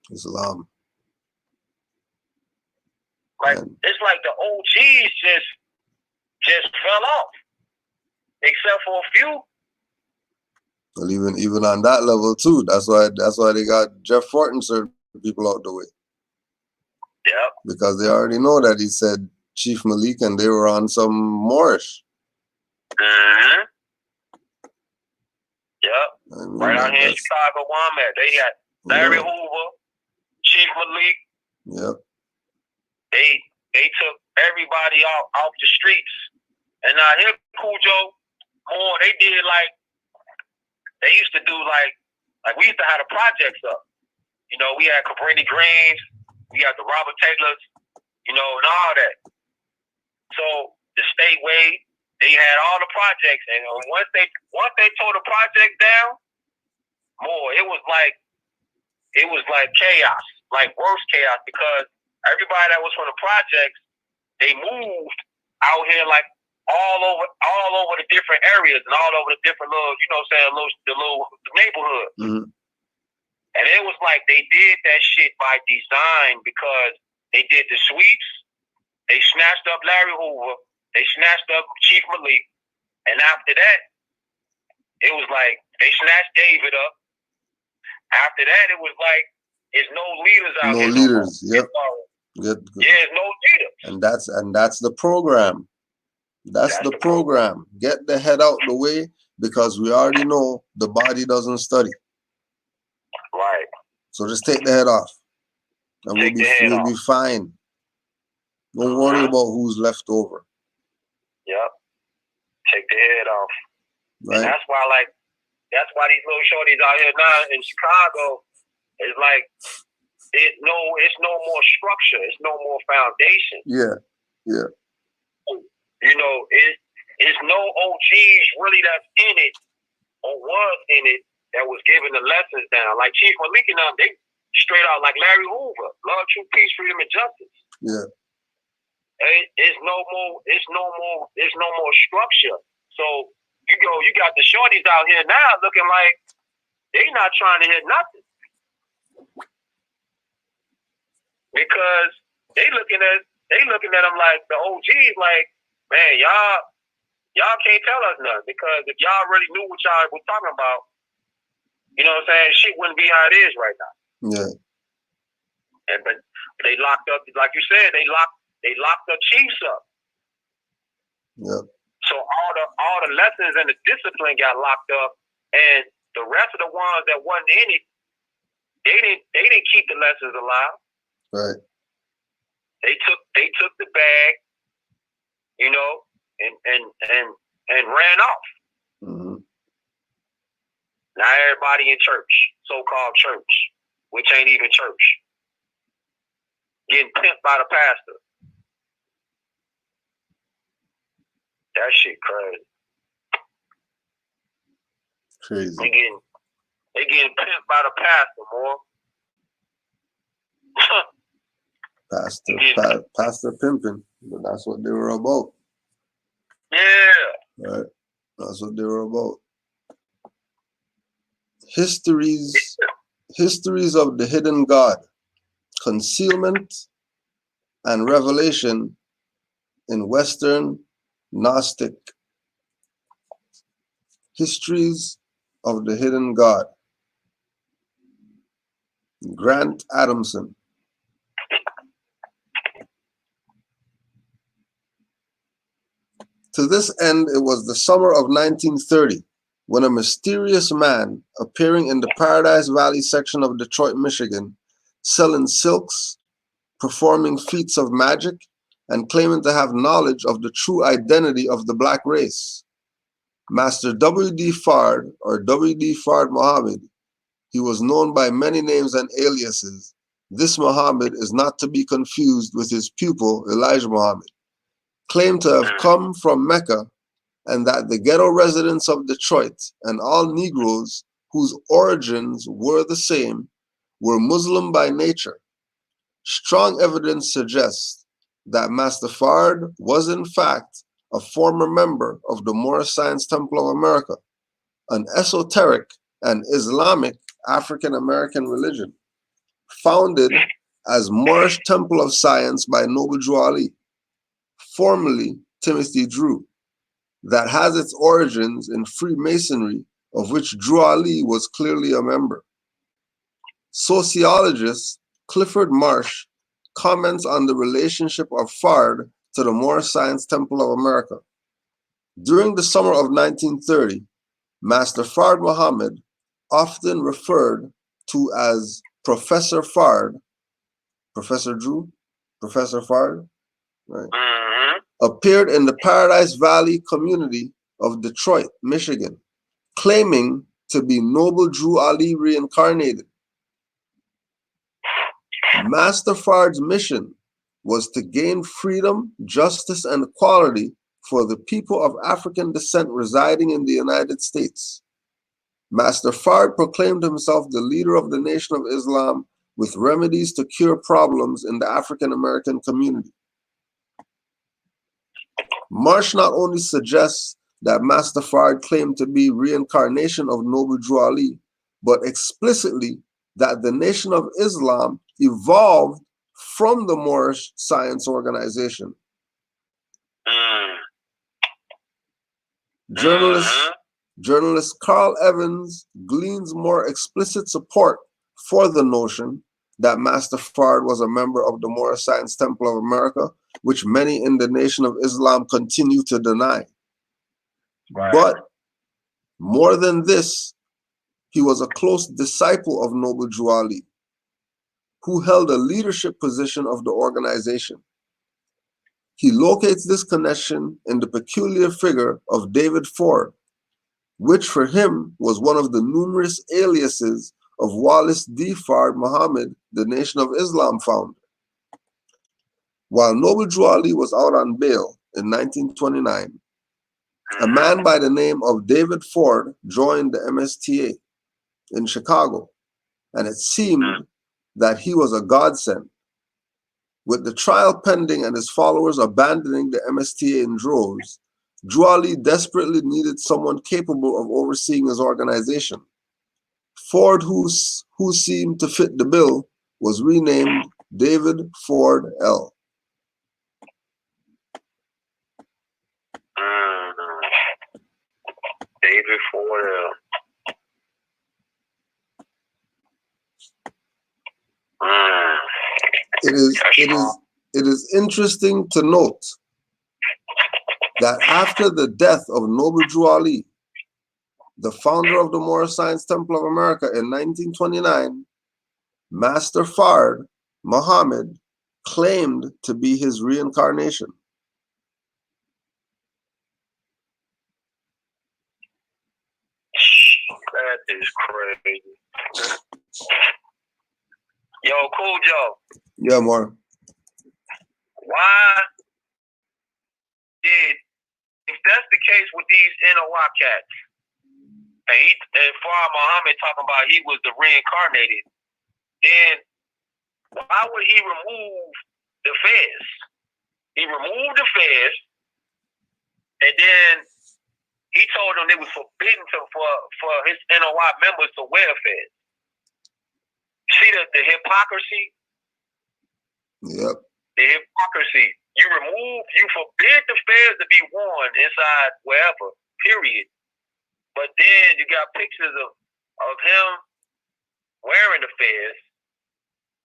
Islam. Like, it's like the OGs just fell off, except for a few. Well, even on that level too. That's why they got Jeff Fortin certain people out the way. Yeah. Because they already know that he said Chief Malik and they were on some Moorish. Mm-hmm. Yep. I mean, right out here in Chicago, where I'm at. They got Larry Hoover, Chief Malik. Yep. They took everybody off the streets. And now here, Cujo, more, they did like, they used to do like we used to have the projects up. We had Cabrini Greens, we had the Robert Taylors, and all that. So the stateway, they had all the projects, and once they tore the project down, it was like chaos, like worse chaos, because everybody that was from the projects, they moved out here like all over the different areas and all over the different little, the little neighborhood. Mm-hmm. And it was like they did that shit by design because they did the sweeps. They snatched up Larry Hoover. They snatched up Chief Malik. And after that, it was like they snatched David up. After that, it was like there's no leaders out here. No leaders. Yep. Good. Yeah, there's no leaders. And that's the program. That's the program. Get the head out the way, because we already know the body doesn't study. Right. So just take the head off, and we'll be fine. Don't worry about who's left over. Yep. Take the head off. Right. And that's why these little shorties out here now in Chicago, it's like it's no more structure, it's no more foundation. Yeah. You know, it's no OGs really that's in it or was in it that was giving the lessons down. Like Chief Malik and them, they straight out like Larry Hoover, love, truth, peace, freedom, and justice. Yeah. It's no more structure. So you got the shorties out here now looking like they not trying to hit nothing, because they looking at them like the OGs, like, man, y'all can't tell us nothing, because if y'all really knew what y'all was talking about, you know what I'm saying, shit wouldn't be how it is right now. Yeah. But they locked up, like you said, they locked the chiefs up. Yep. So all the lessons and the discipline got locked up, and the rest of the ones that wasn't in it, they didn't keep the lessons alive. Right. They took the bag, you know, and ran off. Mm-hmm. Now everybody in church, so-called church, which ain't even church, getting pimped by the pastor. That shit crazy. Crazy. They getting pimped by the pastor, more. Pastor pimping, but that's what they were about. Yeah. Right. That's what they were about. Histories of the hidden God, concealment and revelation in Western Gnostic. Histories of the hidden God. Grant Adamson. To this end, it was the summer of 1930 when a mysterious man appearing in the Paradise Valley section of Detroit, Michigan, selling silks, performing feats of magic, and claiming to have knowledge of the true identity of the black race. Master W.D. Fard, or W.D. Fard Muhammad, he was known by many names and aliases. This Muhammad is not to be confused with his pupil, Elijah Muhammad, claimed to have come from Mecca, and that the ghetto residents of Detroit and all Negroes whose origins were the same were Muslim by nature. Strong evidence suggests that Master Fard was in fact a former member of the Moorish Science Temple of America, an esoteric and Islamic African American religion, founded as Moorish Temple of Science by Noble Drew Ali, formerly Timothy Drew, that has its origins in Freemasonry, of which Drew Ali was clearly a member. Sociologist Clifford Marsh comments on the relationship of Fard to the Moorish Science Temple of America. During the summer of 1930, Master Fard Muhammad, often referred to as Professor Fard, Professor Drew, Professor Fard, right, appeared in the Paradise Valley community of Detroit, Michigan, claiming to be Noble Drew Ali reincarnated. Master Fard's mission was to gain freedom, justice, and equality for the people of African descent residing in the United States. Master Fard proclaimed himself the leader of the Nation of Islam with remedies to cure problems in the African American community. Marsh not only suggests that Master Fard claimed to be reincarnation of Noble Drew Ali, but explicitly that the Nation of Islam evolved from the Moorish Science Organization. Journalist Carl Evans gleans more explicit support for the notion that Master Fard was a member of the Moorish Science Temple of America, which many in the Nation of Islam continue to deny. Right. But more than this, he was a close disciple of Noble Drew Ali, who held a leadership position of the organization. He locates this connection in the peculiar figure of David Ford, which for him was one of the numerous aliases of Wallace D. Fard Muhammad, the Nation of Islam founder. While Noble Drew Ali was out on bail in 1929, a man by the name of David Ford joined the MSTA in Chicago, and it seemed that he was a godsend. With the trial pending and his followers abandoning the MSTA in droves, Drew Ali desperately needed someone capable of overseeing his organization. Ford, who seemed to fit the bill, was renamed David Ford L. David Ford L. It is interesting to note that after the death of Noble Drew Ali, the founder of the Moorish Science Temple of America in 1929, Master Fard Muhammad claimed to be his reincarnation. That is crazy. Yo, Cool Joe. Yeah, more. Why did, if that's the case with these NOI cats, and Fard Muhammad talking about he was the reincarnated, then why would he remove the fez? He removed the fez, and then he told them it was forbidden for his NOI members to wear fez. See the hypocrisy? Yep. The hypocrisy. You forbid the fez to be worn inside wherever, period. But then you got pictures of him wearing the fez.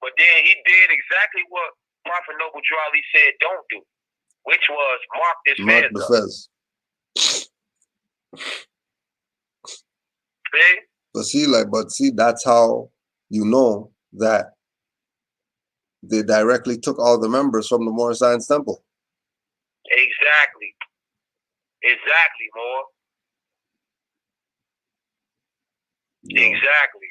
But then he did exactly what Prophet Noble Drew Ali said don't do, which was mark this fez up. Fez. See? But see, that's how you know that they directly took all the members from the Moorish Science Temple. Exactly, Moore. Yeah. Exactly.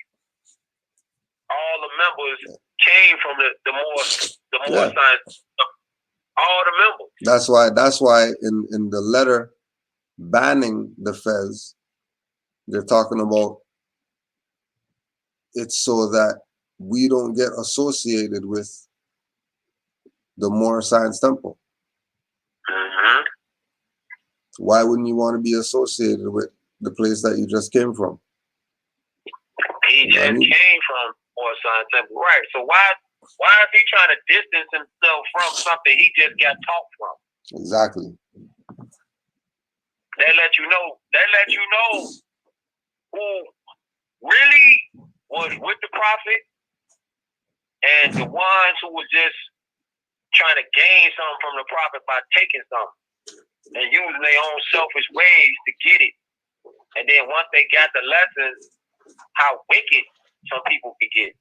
All the members came from the Moorish Science. All the members. That's why in the letter banning the fez, they're talking about it's so that we don't get associated with the Moorish Science Temple. Why wouldn't you want to be associated with the place that you just came from? He just came from Moorish Science Temple, right? So why is he trying to distance himself from something he just got taught from? Exactly. That let you know who really was with the prophet and the ones who were just trying to gain something from the prophet by taking something and using their own selfish ways to get it. And then once they got the lessons, how wicked some people could get.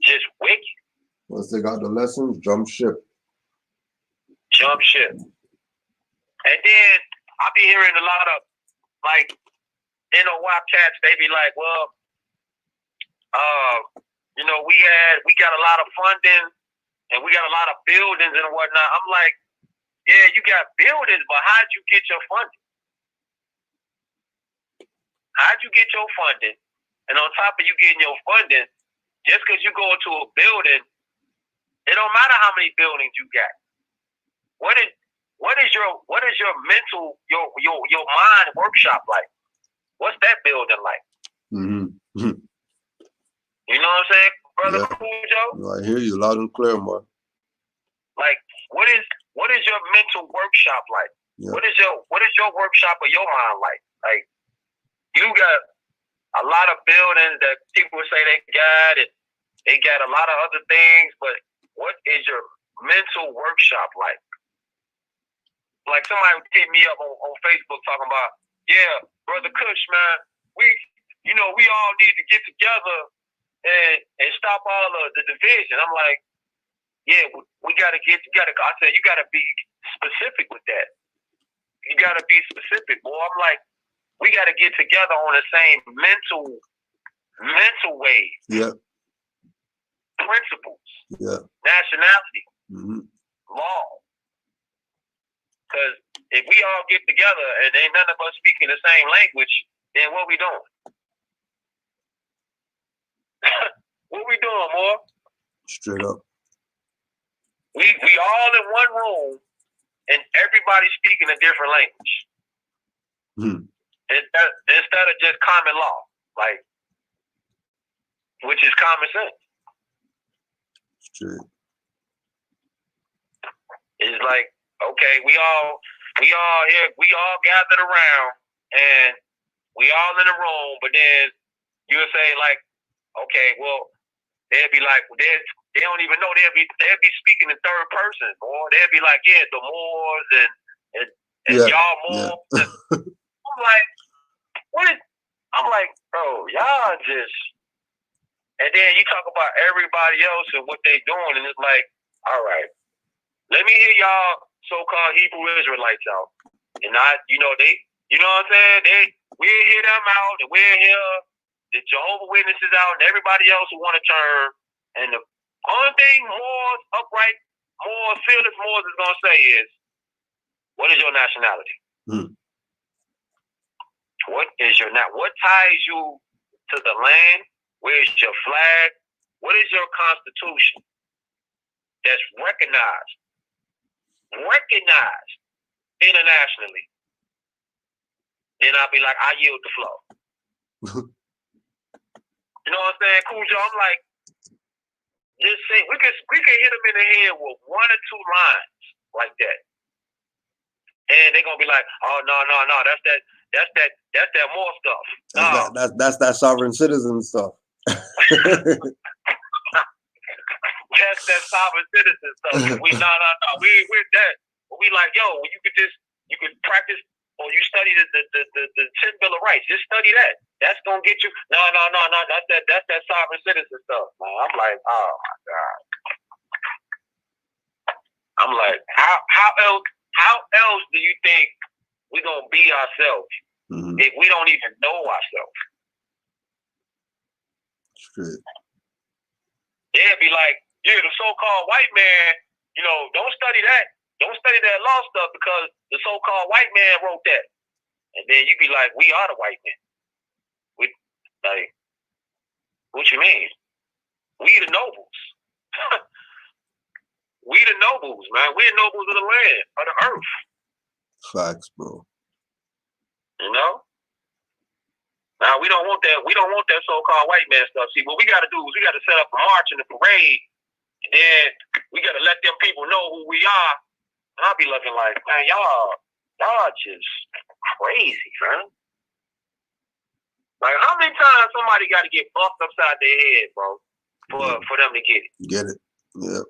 Just wicked. Once they got the lessons, jump ship. And then I be hearing a lot of like NOI cats, they be like, well, we got a lot of funding and we got a lot of buildings and whatnot. I'm like, yeah, you got buildings, but how'd you get your funding? How'd you get your funding? And on top of you getting your funding, just because you go into a building, it don't matter how many buildings you got. What is your mental, your mind workshop like? What's that building like? Mm-hmm. You know what I'm saying, Brother Cool Joe? No, I hear you loud and clear, man. Like, what is your mental workshop like? Yeah. What is your workshop of your mind like? Like, you got a lot of buildings that people say they got, and they got a lot of other things, but what is your mental workshop like? Like, somebody hit me up on Facebook talking about, yeah, Brother Kush, man, we all need to get together and stop all of the division. I'm like, yeah, I said, you gotta be specific with that. You gotta be specific, boy. I'm like, we gotta get together on the same mental wave. Yeah. Principles. Yeah. Nationality. Mm-hmm. Law. Because if we all get together and ain't none of us speaking the same language, then what we doing? What we doing, more? Straight up. We all in one room and everybody speaking a different language. Instead of just common law, like, which is common sense. Straight. It's like, okay, we all here, we all gathered around and we all in a room, but then you'll say like, okay, well, they'll be like, they don't even know, they'll be speaking in third person, or they'll be like, yeah, the Moors and y'all Moors. Yeah. I'm like, I'm like, bro, y'all just, and then you talk about everybody else and what they doing, and it's like, all right, let me hear y'all so-called Hebrew Israelites out. And you know what I'm saying? We'll hear them out, and we'll hear the Jehovah's Witnesses out, and everybody else who want to turn. And the only thing more upright, more fearless Moors is going to say is, what is your nationality? What ties you to the land? Where's your flag? What is your constitution that's recognized internationally? Then I'll be like, I yield the floor. You know what I'm saying? Cool, Joe. I'm like, just say we can hit them in the head with one or two lines like that, and they're gonna be like, oh no, that's that more stuff. That's that sovereign citizen stuff. That's that sovereign citizen stuff. We're that. We like, yo, you could practice. Or you study the 10th Bill of Rights. Just study that. That's gonna get you. No. That's that sovereign citizen stuff, man. I'm like, oh my God. I'm like, how else do you think we gonna be ourselves if we don't even know ourselves? Straight. They'd be like, yeah, the so-called white man. Don't study that. Don't study that law stuff because the so-called white man wrote that. And then you be like, we are the white men. We like, what you mean? We the nobles. We the nobles, man. We the nobles of the land, of the earth. Facts, bro. You know? Now we don't want that. We don't want that so-called white man stuff. See, what we got to do is we got to set up a march and a parade, and then we got to let them people know who we are. And I'll be looking like, man, y'all just crazy, man. Like, how many times somebody got to get bumped upside their head, bro, for them to get it? Get it? Yeah.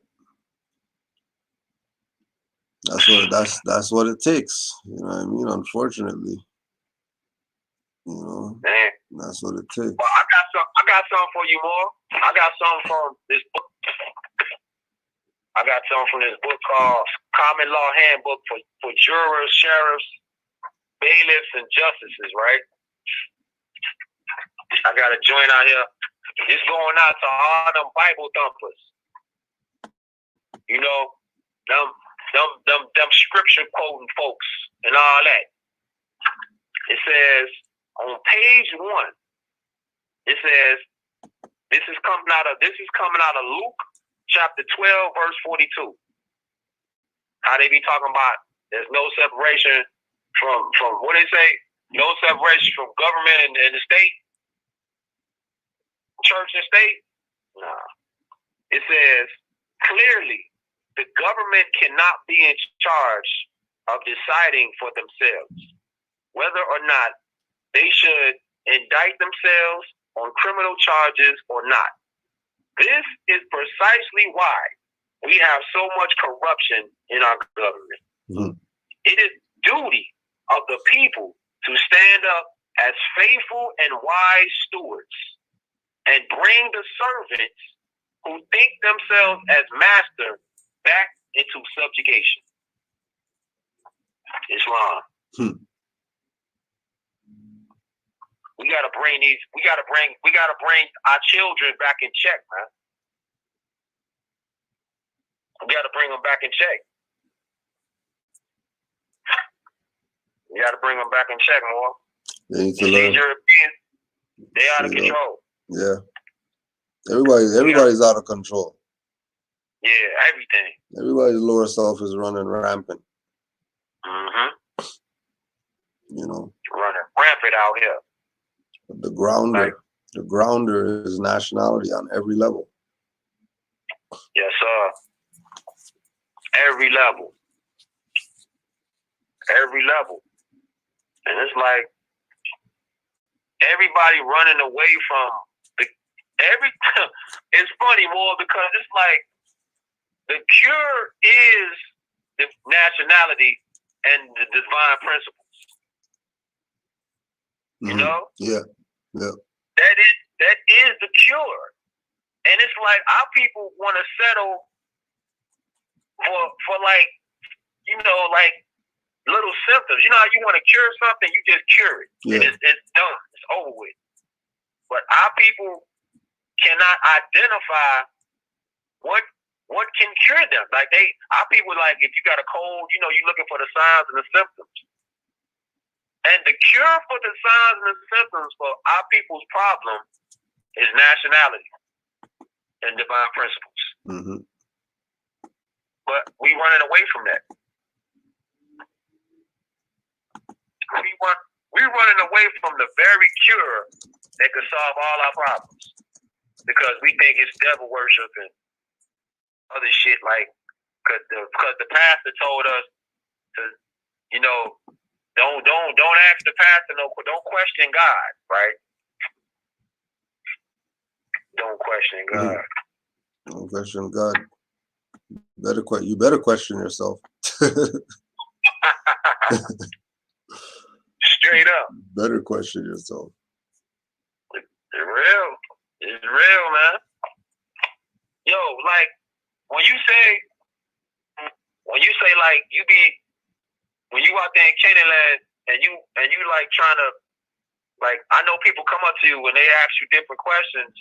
That's what it takes. You know what I mean? Unfortunately, Man, that's what it takes. Well, I got something for you, more. I got something from this book. I got something from this book called Common Law Handbook for Jurors, Sheriffs, Bailiffs, and Justices, right? I got a joint out here. It's going out to all them Bible thumpers. Them scripture quoting folks and all that. It says on page 1, it says, this is coming out of Luke chapter 12, verse 42. How they be talking about there's no separation from what they say, no separation from government and the state, church and state. Nah. It says clearly the government cannot be in charge of deciding for themselves whether or not they should indict themselves on criminal charges or not. This is precisely why we have so much corruption in our government. Mm-hmm. It is duty of the people to stand up as faithful and wise stewards and bring the servants who think themselves as master back into subjugation. It's wrong. We gotta bring our children back in check, man. We gotta bring them back in check. We gotta bring them back in check more. These Europeans, they out of control. Yeah. Everybody's out of control. Yeah, everything. Everybody's lower self is running rampant. Mm-hmm. You know. Running rampant out here. The grounder is nationality on every level. Yes, sir. Every level. Every level. And it's like everybody running away from it's funny more because it's like the cure is the nationality and the divine principles. You know? Yeah. Yeah. That is the cure. And it's like our people want to settle for like, you know, like little symptoms. You know how you want to cure something, you just cure it. Yeah. And it's done. It's over with. But our people cannot identify what can cure them. Like our people, like if you got a cold, you know, you're looking for the signs and the symptoms. And the cure for the signs and the symptoms for our people's problem is nationality and divine principles. Mm-hmm. But we running away from that. We running away from the very cure that could solve all our problems because we think it's devil worship and other shit. Like, because the pastor told us to, you know, don't ask the pastor don't question God, right? Don't question God. Don't question God. You better question yourself. Straight up. Better question yourself. It's real. It's real, man. Yo, like when you say like when you out there in Canaanland and you like trying to, like, I know people come up to you when they ask you different questions.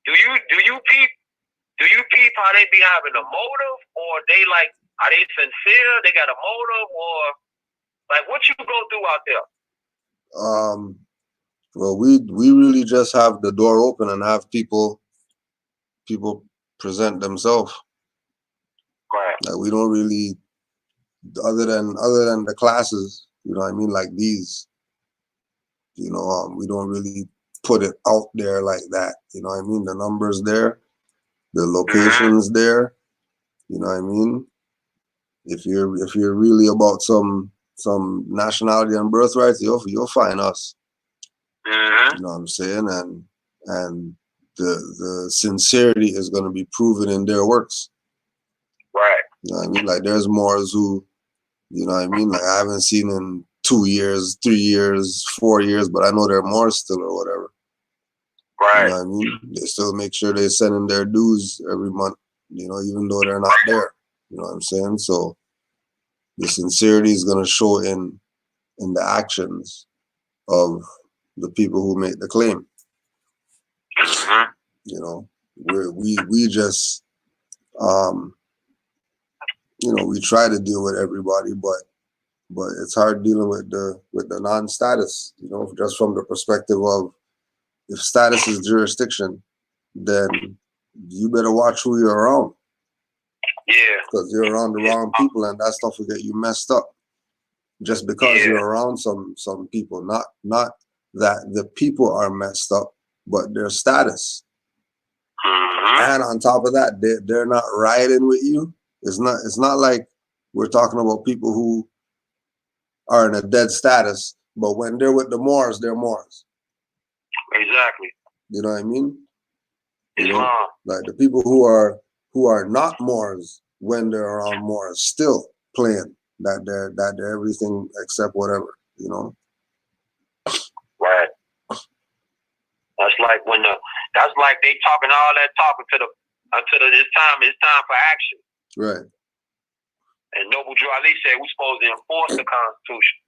Do you peep how they be having a motive, or they like, are they sincere? They got a motive, or like what you go through out there? Well, we really just have the door open and have people present themselves. Right. Like we don't really, other than the classes, you know what I mean, like these, you know, we don't really put it out there like that. You know what I mean? The numbers there, the locations there. You know what I mean? If you're really about some nationality and birthrights, you'll find us. You know what I'm saying? And the sincerity is going to be proven in their works. Right. You know what I mean? Like there's Moors who, you know what I mean? Like I haven't seen in 2 years, 3 years, 4 years, but I know they're Moors still or whatever. Right. You know what I mean? They still make sure they send in their dues every month, you know, even though they're not there. You know what I'm saying? So the sincerity is going to show in the actions of the people who make the claim. You know, we just, you know, we try to deal with everybody, but it's hard dealing with the non-status, you know, just from the perspective of if status is jurisdiction, then you better watch who you're around. Yeah. Because you're around the wrong people and that stuff will get you messed up. Just because you're around some people, not that the people are messed up, but their status. And on top of that, they're not riding with you. It's not like we're talking about people who are in a dead status, but when they're with the Moors, they're Moors. Exactly. You know what I mean? You Islam. know, like the people who are not Moors when they're around Moors still playing that they're everything except whatever, you know. Right. That's like that's like they talking all that talking until it's time for action. Right. And Noble Drew Ali said we're supposed to enforce the Constitution,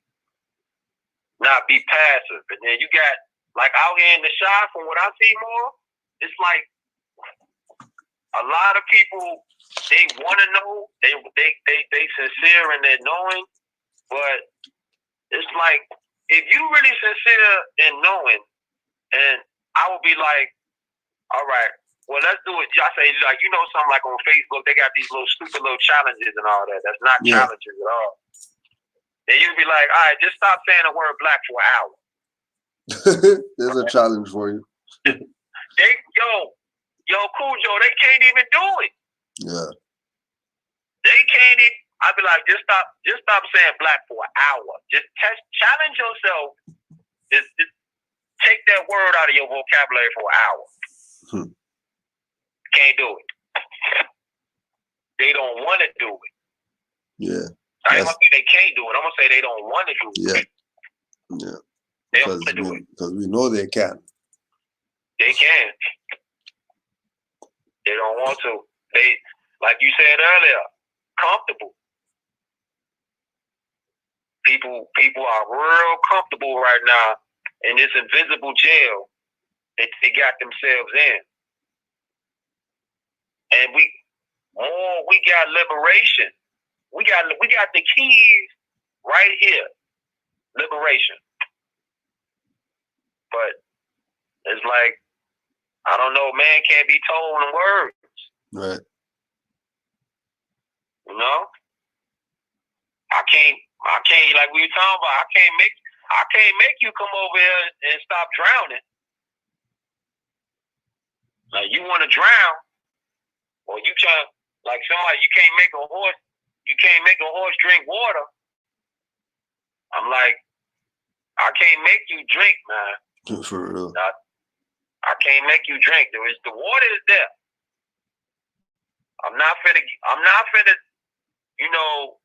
not be passive. And then you got, like, out here in the Shy, from what I see more, it's like a lot of people, they want to know, they sincere in their knowing, but it's like, if you really sincere in knowing, and I would be like, all right, well, let's do it. Y'all say, like, you know, something like on Facebook, they got these little stupid little challenges and all that. That's not challenges at all. And you'd be like, all right, just stop saying the word black for an hour. There's a challenge for you. Yo, Cujo, they can't even do it. Yeah. They can't even. I'd be like, just stop saying black for an hour. Just challenge yourself. Just take that word out of your vocabulary for an hour. Can't do it. They don't want to do it. Yeah. I ain't gonna say they can't do it. I'm gonna say they don't want to do it. Yeah. Yeah. They don't want to do it. Because we know they can. They can. They don't want to. They, like you said earlier, comfortable. People are real comfortable right now in this invisible jail that they got themselves in. And we got liberation. We got the keys right here. Liberation. But it's like, I don't know, man can't be told in words. Right. You know? I can't, like we were talking about, I can't make you come over here and stop drowning. Like, you want to drown, or you try, like somebody, you can't make a horse drink water. I'm like, I can't make you drink, man. For real. I can't make you drink. The water is there. I'm not finna, you know,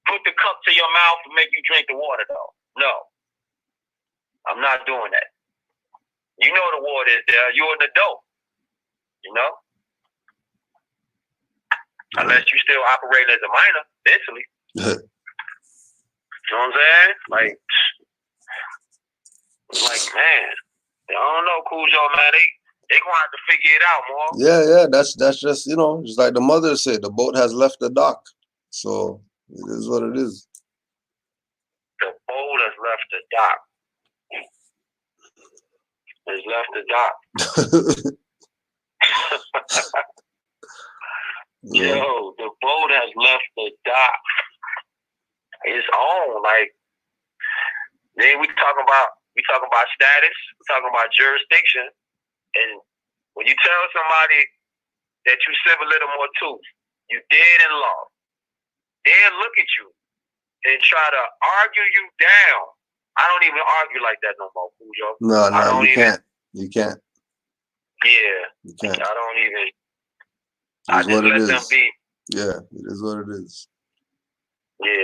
put the cup to your mouth and make you drink the water, though. No. I'm not doing that. You know the water is there. You're an adult. You know? Yeah. Unless you still operate as a minor, mentally. You know what I'm saying? Like, man, I don't know, Cujo, man. They gonna have to figure it out more. Yeah. That's just, you know, just like the mother said, the boat has left the dock. So it is what it is. The boat has left the dock. It's left the dock. Yeah. Yo, the boat has left the dock. It's on. Like, then we talking about status, we talking about jurisdiction, and when you tell somebody that you civil little more too, you dead in law, they'll look at you and try to argue you down. I don't even argue like that no more, Cujo. No, you can't. You can't. Yeah. You can't. I don't even. I just let them be. Yeah, it is what it is. Yeah,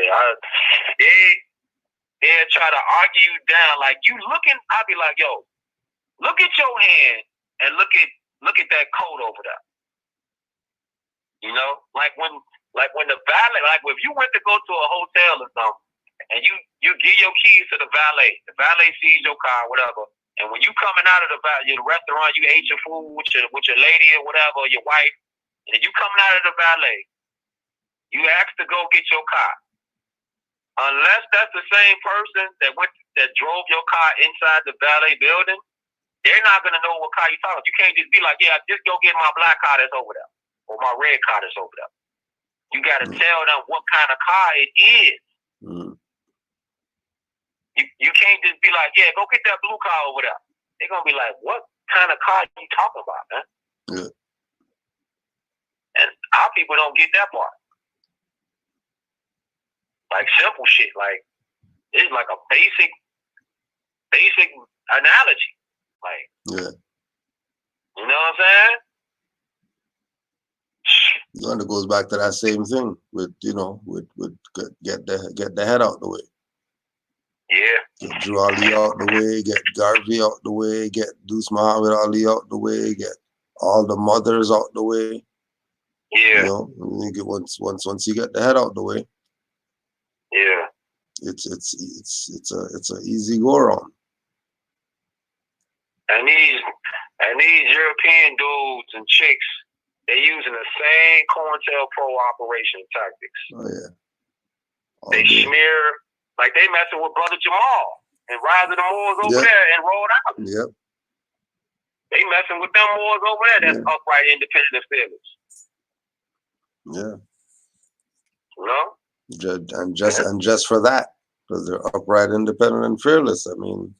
they'll try to argue you down. Like, you looking, I'll be like, yo, look at your hand and look at that coat over there. You know, like when the valet, like if you went to go to a hotel or something, and you give your keys to the valet sees your car, whatever, and when you coming out of the restaurant, you ate your food with your lady or whatever, your wife, and you coming out of the valet, you ask to go get your car. Unless that's the same person that drove your car inside the valet building, they're not gonna know what car you're talking about. You can't just be like, yeah, just go get my black car that's over there, or my red car that's over there. You gotta tell them what kind of car it is. You can't just be like, yeah, go get that blue car over there. They're gonna be like, what kind of car are you talking about, man? Yeah. And our people don't get that part. Like simple shit, like it's like a basic analogy. Like, yeah. You know what I'm saying? And it goes back to that same thing with, you know, with get the head out the way. Yeah. Get Drew Ali out the way, get Garvey out the way, get Deuce Muhammad Ali out the way, get all the mothers out the way. Yeah. You know, you get once you get the head out the way. Yeah. It's a easy go around. And these European dudes and chicks, they're using the same COINTELPRO operation tactics. Oh yeah. They smear, like they messing with Brother Jamal and Rise of the Moors over there in Rhode Island. Yep. They messing with them Moors over there. That's upright, independent, and fearless. Yeah. You know? And just for that, because they're upright, independent, and fearless. I mean,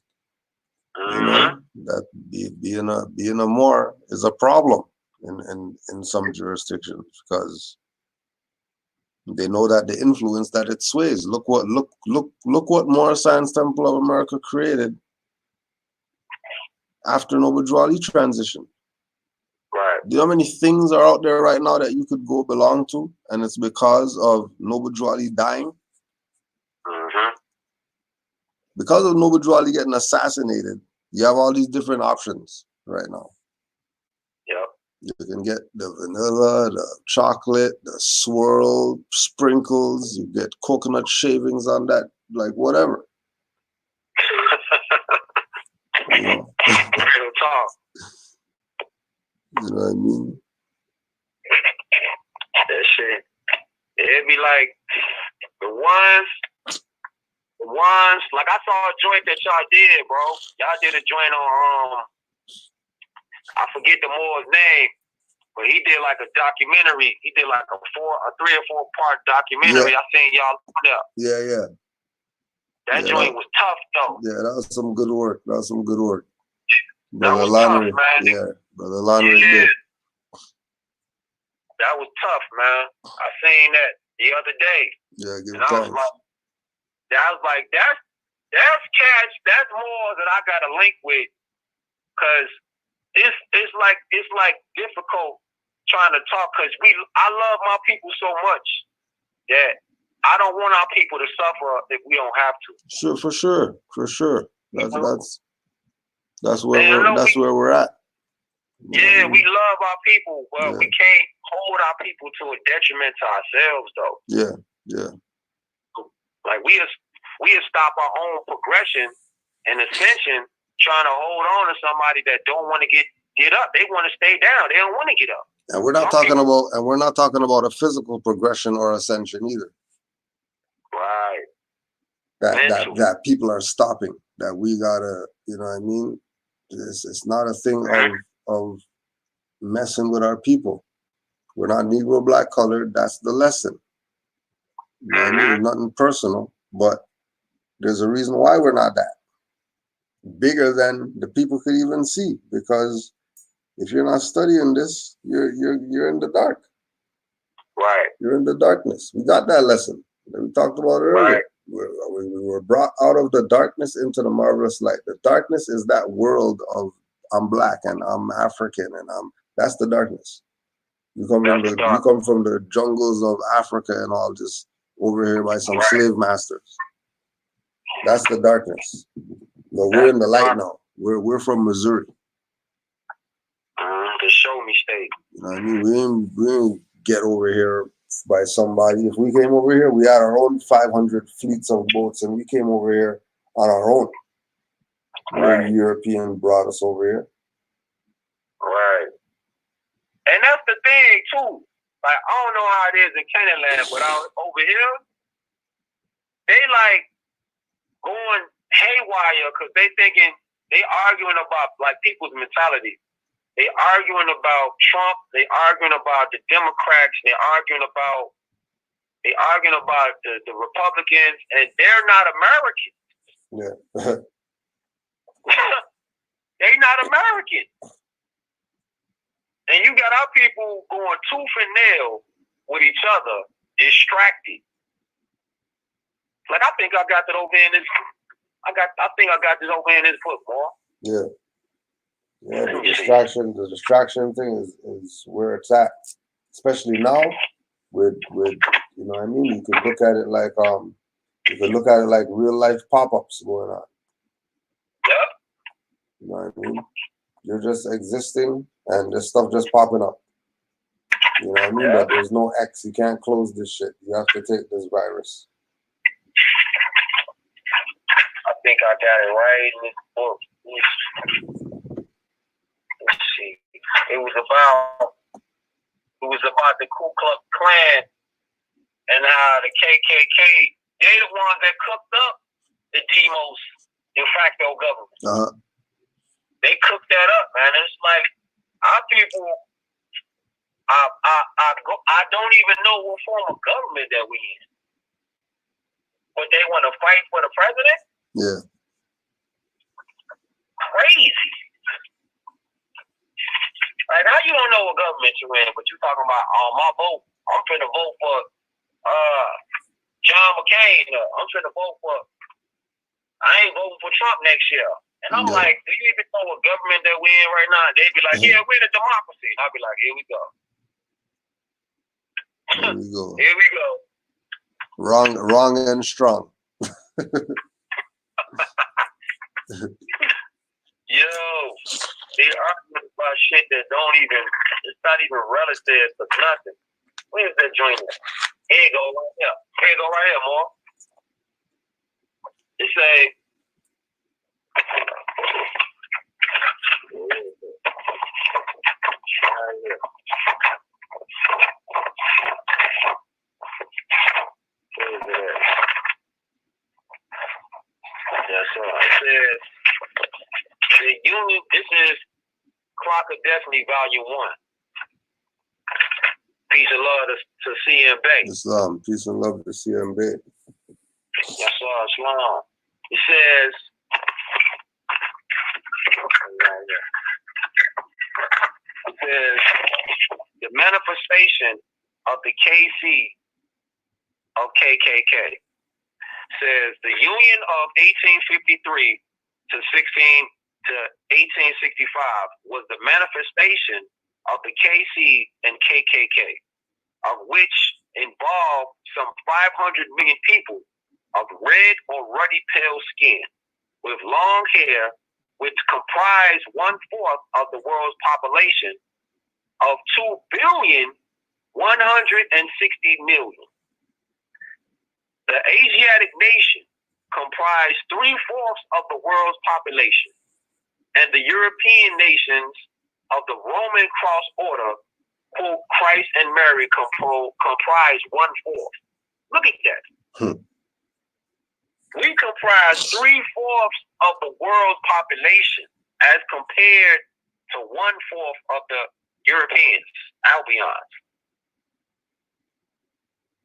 you know, that being a Moor is a problem in some jurisdictions because they know that the influence that it sways. Look what Moor Science Temple of America created after Noble Drew Ali transition. Right. Do you know how many things are out there right now that you could go belong to, and it's because of Noble Drew Ali dying? Because of Noble Drew Ali getting assassinated, you have all these different options right now. Yep. You can get the vanilla, the chocolate, the swirl, sprinkles. You get coconut shavings on that, like whatever. You know? Real talk. You know what I mean? That shit. It'd be like the ones, like I saw a joint that y'all did, bro. Y'all did a joint on, I forget the Moor's name, but he did like a documentary. He did like a 3 or 4 part documentary. I seen y'all put up. Yeah. That joint was tough, though. Yeah, that was some good work. That Brother was Lannery, tough, man. Yeah, Brother Lannery did. That was tough, man. I seen that the other day. Yeah, give and thanks. I was like, that's catch. That's more that I got to link with, cause it's like difficult trying to talk, cause I love my people so much that I don't want our people to suffer if we don't have to. Sure, for sure. That's where we're at. Yeah, we love our people, but we can't hold our people to a detriment to ourselves, though. Yeah. Like we stop our own progression and ascension trying to hold on to somebody that don't want to get up. They want to stay down. They don't want to get up. And we're not talking about a physical progression or ascension either. Right. That people are stopping. That we gotta, you know what I mean? It's not a thing of messing with our people. We're not Negro, black, colored. That's the lesson. You know what I mean? Nothing personal, but there's a reason why we're not that. Bigger than the people could even see, because if you're not studying this, you're in the dark. Right. You're in the darkness. We got that lesson that we talked about earlier. Right. We were brought out of the darkness into the marvelous light. The darkness is that world of I'm black and I'm African and that's the darkness. You come from the jungles of Africa and all just over here by some slave masters. That's the darkness. But we're in the light now. We're from Missouri. The show me state. You know what I mean? We didn't get over here by somebody. If we came over here, we had our own 500 fleets of boats, and we came over here on our own. Right. No European brought us over here. Right. And that's the thing too. Like, I don't know how it is in Canaanland, but over here, they like going haywire because they arguing about like people's mentality. They arguing about Trump. They arguing about the Democrats. They arguing about the Republicans, and they're not Americans. Yeah. They're not American. And you got our people going tooth and nail with each other, distracted. Like I think I got that over in this. I think I got this over in this book, boy. Yeah. Yeah, the distraction thing is where it's at. Especially now with you know what I mean? You could look at it like real life pop-ups going on. Yep. You know what I mean? You're just existing and there's stuff just popping up. You know what I mean? But there's no X. You can't close this shit. You have to take this virus. I think I got it right in this book. Let's see. It was about the Ku Klux Klan and how the KKK, they the ones that cooked up the demos de facto government. Uh-huh. They cooked that up, man. It's like our people. I don't even know what form of government that we in, but they want to fight for the president. Yeah. Crazy. Like how you don't know what government you in, but you talking about my vote. I'm finna vote for John McCain. I'm finna vote for. I ain't voting for Trump next year. And I'm like, do you even know what government that we in right now? They be like, yeah, we're in a democracy. I'll be like, here we go. Here we go. Here we go. Wrong and strong. Yo, they arguing about shit that don't even, it's not even relative to nothing. Where's that joint at? Here you go right here. Here you go right here, more. It say, the union, this is Crocker Destiny Volume 1. Peace and love to CM Bay. Islam, peace and love to CM Bay. Yes, sir, Islam. It says, the manifestation of the KC of KKK says the Union of 1853 to 1865 was the manifestation of the KC and KKK, of which involved some 500 million people of red or ruddy pale skin with long hair, which comprise 1/4 of the world's population of 2,160,000,000. The Asiatic nation comprised 3/4 of the world's population, and the European nations of the Roman Cross Order, who Christ and Mary comprise 1/4. Look at that. We comprise 3/4 of the world's population as compared to 1/4 of the Europeans, Albions.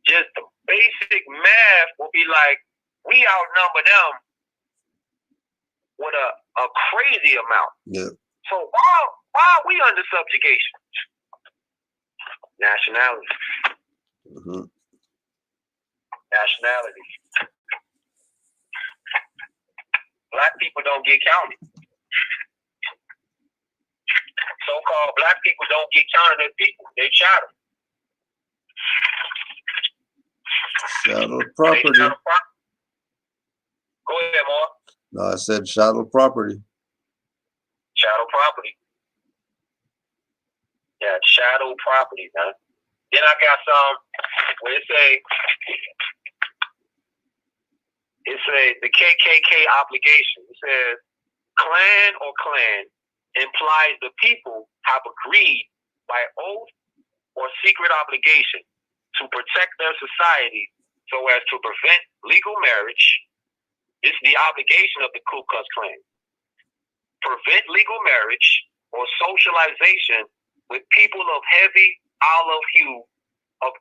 Just the basic math will be like, we outnumber them with a crazy amount. Yeah. So why are we under subjugation? Nationality. Mm-hmm. Nationality. Black people don't get counted. So-called black people don't get counted as people. They chattel. Chattel property. Go ahead, Mark. No, I said chattel property. Chattel property. Yeah, chattel property, man. Then I got some where it say the KKK obligation. It says clan or clan implies the people have agreed by oath or secret obligation to protect their society so as to prevent legal marriage. This is the obligation of the Ku Klux Klan. Prevent legal marriage or socialization with people of heavy olive hue of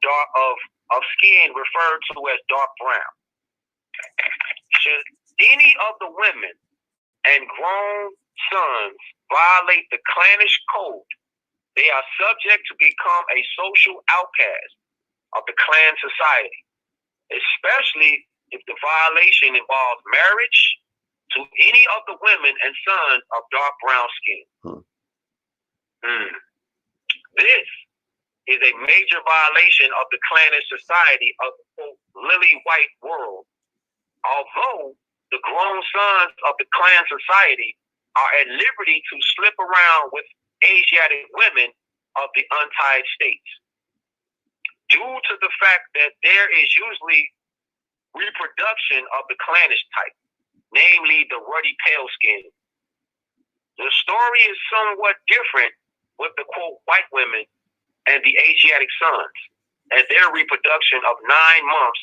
skin referred to as dark brown. Should any of the women and grown sons violate the Clannish code, they are subject to become a social outcast of the clan society, especially if the violation involves marriage to any of the women and sons of dark brown skin. This is a major violation of the Clannish society of the quote, lily white world, although the grown sons of the clan society are at liberty to slip around with Asiatic women of the untied states. Due to the fact that there is usually reproduction of the Clannish type, namely the ruddy pale skin. The story is somewhat different with the quote white women and the Asiatic sons and their reproduction of 9 months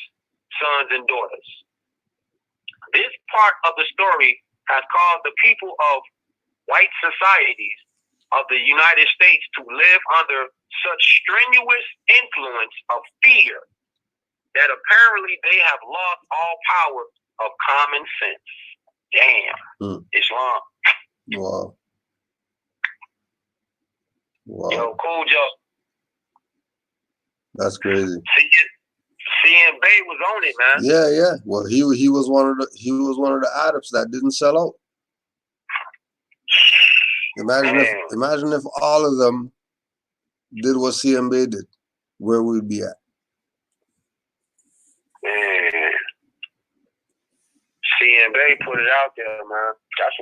sons and daughters. This part of the story has caused the people of white societies of the United States to live under such strenuous influence of fear that apparently they have lost all power of common sense. Damn. Islam. Wow. Wow. Yo, cool, Joe. That's crazy. CM Bay was on it, man. Yeah. Well, he was one of the Arabs that didn't sell out. Imagine if all of them did what CM Bay did, where we'd be at. Man. CM Bay put it out there, man. That's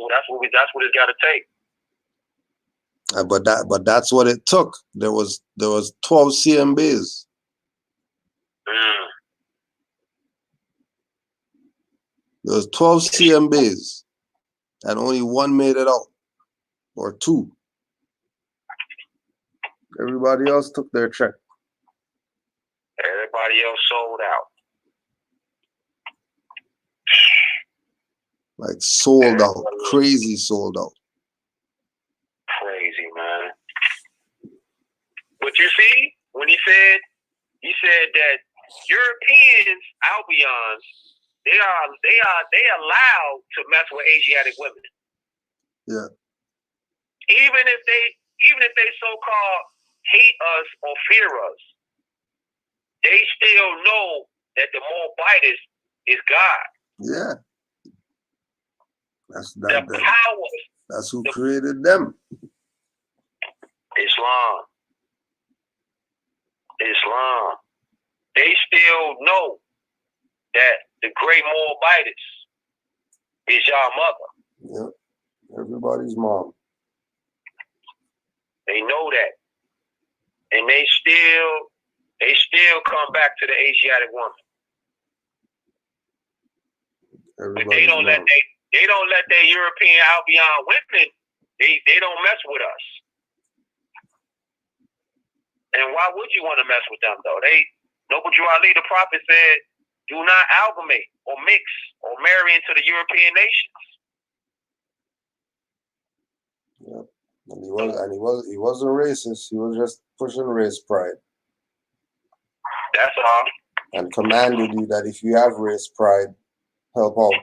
what it's got to take. But that's what it took. There was 12 CMBs. There was 12 CMBs, and only one made it out, or 2. Everybody else took their check. Everybody else sold out. Like sold out, crazy sold out. Crazy, man. But you see, when he said that Europeans, Albions, they allowed to mess with Asiatic women. Yeah. Even if they so-called hate us or fear us, they still know that the Moabites is God. Yeah. That's who created them. Islam. They still know that the great Moabites is your mother. Yep. Everybody's mom. They know that. And they still come back to the Asiatic woman. But they don't let their European Albion women, they don't mess with us. And why would you want to mess with them though? Noble Drew Ali, the prophet, said, do not amalgamate or mix or marry into the European nations. Yep. And he wasn't racist. He was just pushing race pride. That's all. And commanded you that if you have race pride, help out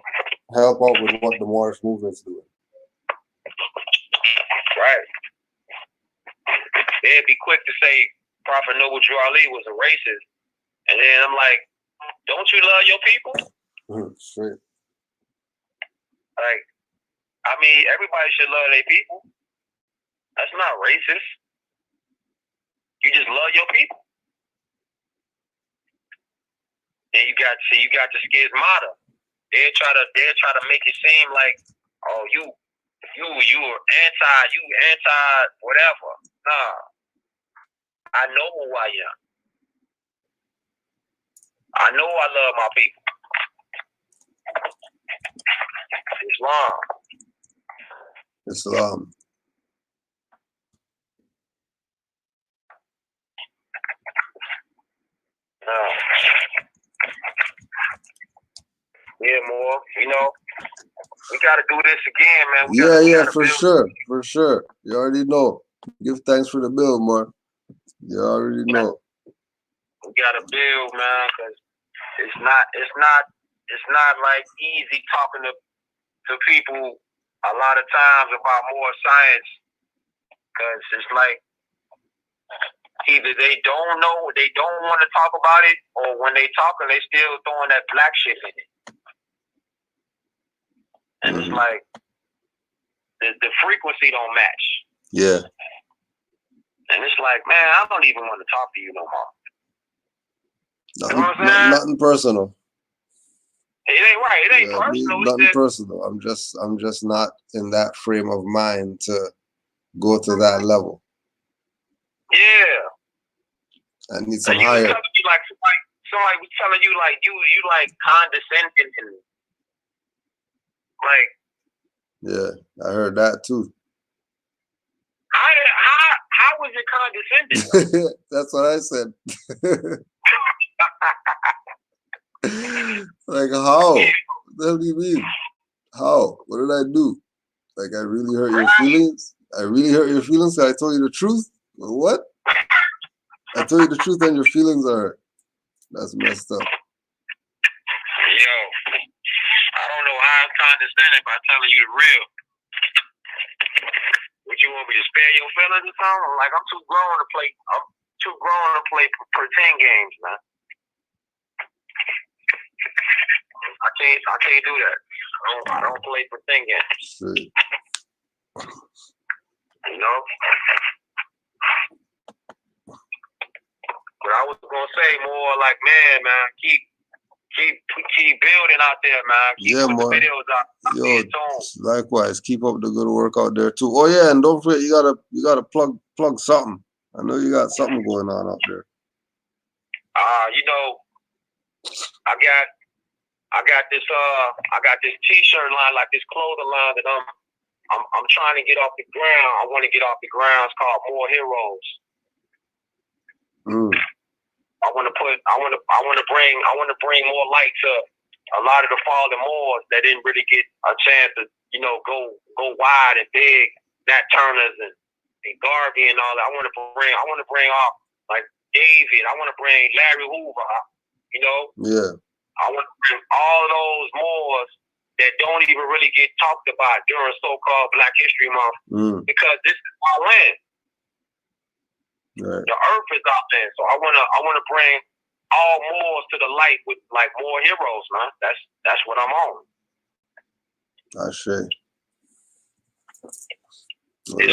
with what the Moorish movement's doing. Right. They'd be quick to say Prophet Noble Drew Ali was a racist. And then I'm like, don't you love your people? Straight. Like, I mean, everybody should love their people. That's not racist. You just love your people. And you got the schismata. They'll try to make it seem like, oh, you anti whatever. Nah. I know who I am. I know I love my people. Islam. Yeah, more. We gotta do this again, man. Yeah, for sure. You already know. Give thanks for the build, more. You already know. We gotta build, man, because it's not like easy talking to people a lot of times about more science, because it's like either they don't know, they don't want to talk about it, or when they talking, they still throwing that black shit in it. And it's like the frequency don't match. Yeah. And it's like, man, I don't even want to talk to you no more. You know what I'm saying? Nothing personal. It ain't right. It ain't personal. Nothing personal. I'm just not in that frame of mind to go to that level. Yeah. I need some you higher. Was telling me like somebody was telling you like you like condescending and like. Yeah, I heard that too. How was it condescending? That's what I said. Like how? What do you mean? How? What did I do? Like I really hurt your feelings? I really hurt your feelings? I told you the truth? What? I told you the truth and your feelings are hurt. That's messed up. Yo, I don't know how I'm condescending by telling you the real. What you want me to spare your feelings or something? Like I'm too grown to play pretend games, man. I can't do that. I don't play pretend games. Shit. You know? But I was gonna say more like, man, keep building out there, man. Keep putting the videos out. Yo, likewise, keep up the good work out there too. Oh yeah, and don't forget you gotta plug something. I know you got something going on out there. You know, I got this t-shirt line, like this clothing line that I'm trying to get off the ground. I want to get off the ground. It's called More Heroes. I want to bring more light to a lot of the fallen Moors that didn't really get a chance to, go wide and big. Nat Turners and Garvey and all that. I want to bring off like David. I want to bring Larry Hoover. Yeah. I want to bring all of those Moors that don't even really get talked about during so-called Black History Month because this is our land. Right. The earth is out there, so I wanna bring all Moors to the light with like more heroes, man. That's what I'm on. I see. Well,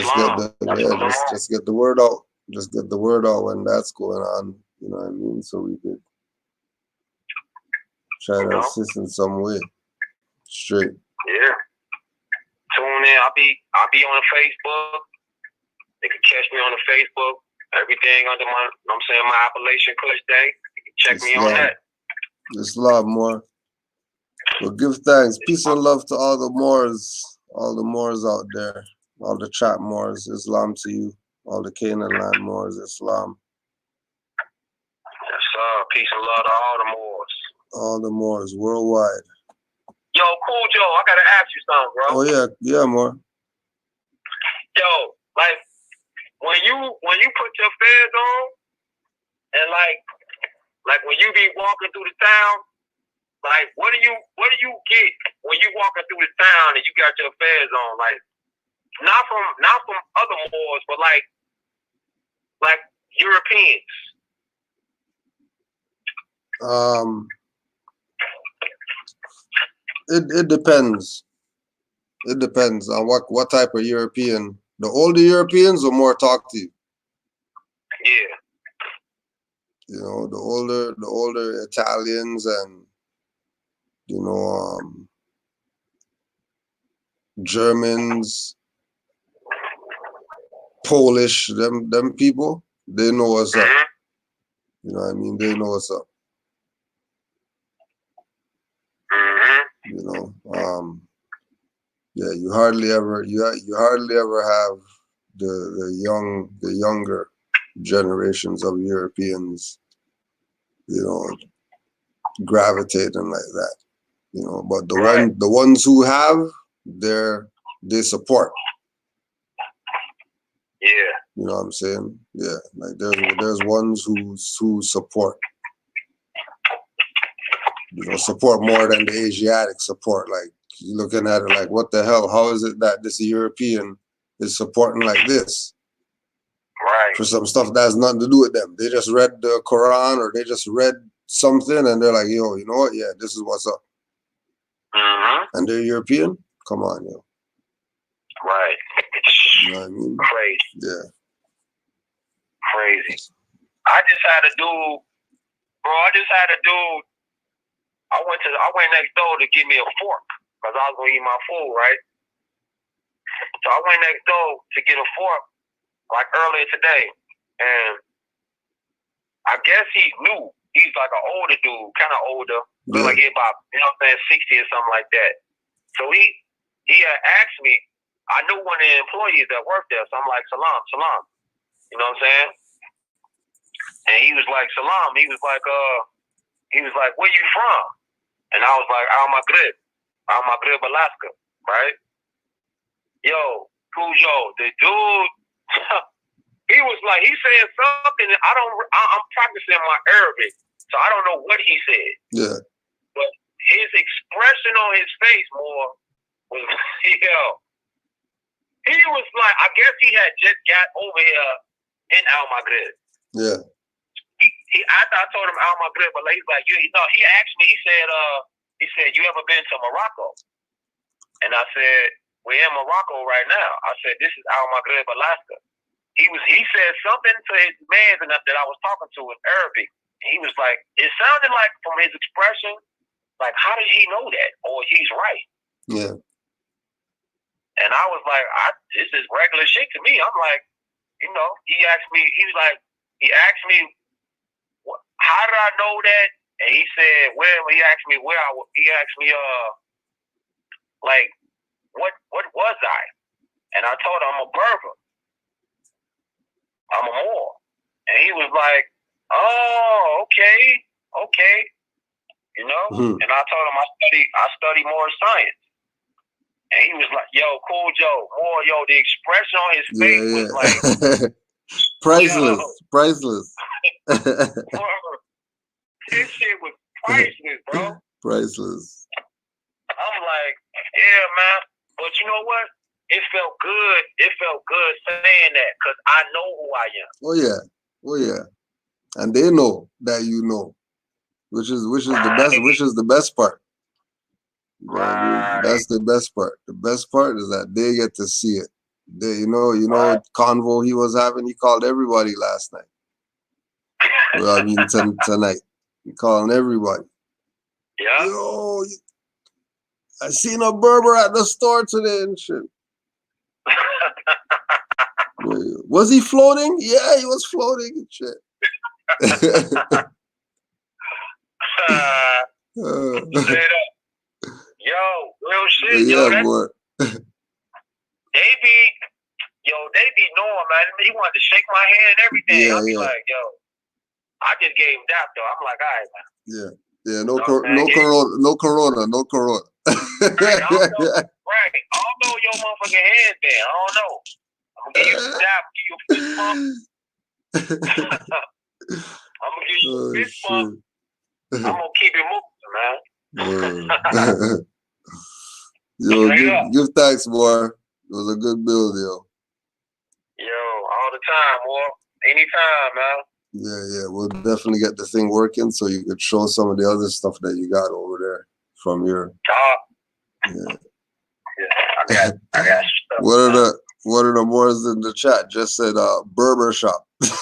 just get the word out. Just get the word out when that's going on. You know what I mean? So we could try to assist in some way. Straight. Yeah. Tune in. I'll be on the Facebook. They can catch me on the Facebook. Everything under my Appalachian Kush Day. You can check me on that. There's a lot more. Well, give thanks. Peace and love to all the Moors out there. All the chat Moors. Islam to you. All the Canaanland Moors. Islam. Yes, sir. Peace and love to all the Moors. All the Moors worldwide. Yo, Cool Joe, I gotta ask you something, bro. Oh yeah, more. Yo, like when you put your fez on, and like when you be walking through the town, like what do you get when you walking through the town and you got your fez on? Like not from other Moors, but like Europeans. It depends. It depends on what type of European. The older Europeans will more talk to you. Yeah. The older Italians and Germans, Polish, them people, they know what's up. You know what I mean? They know what's up. Yeah, you hardly ever have the younger generations of Europeans, gravitating like that. But the ones who have, they support. Yeah. You know what I'm saying? Yeah. Like there's ones who support. Support more than the Asiatic support. Like you're looking at it like, what the hell? How is it that this European is supporting like this? Right. For some stuff that has nothing to do with them. They just read the Quran or they just read something and they're like, yo, you know what? Yeah, this is what's up. And they're European? Come on, yo. Right. You know what I mean? Crazy. Yeah. Crazy. I just had a dude, bro. I went next door to get me a fork because I was gonna eat my food, right? So I went next door to get a fork like earlier today, and I guess he knew. He's like an older dude, kind of older, look like he's about 60 or something like that. So he had asked me. I knew one of the employees that worked there, so I'm like, Salam. You know what I'm saying? And he was like, Salam. He was like, where you from? And I was like, Al Maghrib, Alaska, right? Yo, Cujo, the dude, he was like, he said something. I'm practicing my Arabic, so I don't know what he said. Yeah. But his expression on his face more was, he was like, I guess he had just got over here in Al Maghrib. Yeah. He after I told him Al Maghrib, but he's like, he asked me, he said, you ever been to Morocco? And I said, we're in Morocco right now. I said, this is Al Maghrib, Alaska. He said something to his man that I was talking to in Arabic. He was like, it sounded like from his expression, like, how did he know that? Or he's right. Yeah. And I was like, this is regular shit to me. I'm like, he asked me, how did I know that? And he said, he asked me, like, what was I? And I told him I'm a Berber. I'm a Moor. And he was like, oh, okay. Mm-hmm. And I told him I study Moorish science. And he was like, yo, cool Joe, Moor, the expression on his face was like priceless. This shit was priceless, bro. Priceless. I'm like, yeah, man. But you know what? It felt good. It felt good saying that because I know who I am. Oh yeah. And they know that you know, which is the best part. You know what I mean? That's the best part. The best part is that they get to see it. They, convo he was having. He called everybody last night. Well, I mean tonight. He calling everybody. Yeah. Yo, I seen a Berber at the store today and shit. Was he floating? Yeah, he was floating and shit. Straight up. Yo, real shit. Yeah, boy. They be knowing, man. He wanted to shake my hand and everything. Yeah, I'll be like, yo, I just gave him that though. I'm like, all right, man. Yeah. No corona. Right, I don't know your motherfucking hand then. I don't know. I'm gonna give you a dap, give you a fist bump. I'm gonna give you a fist bump. I'm gonna keep it moving, man. Yo, give thanks, boy. It was a good build, yo. Yo, all the time, boy. Anytime, man. Yeah. We'll definitely get the thing working so you could show some of the other stuff that you got over there from your. Yeah, I got stuff. What are the Moors in the chat? Just said Berber shop. Yeah.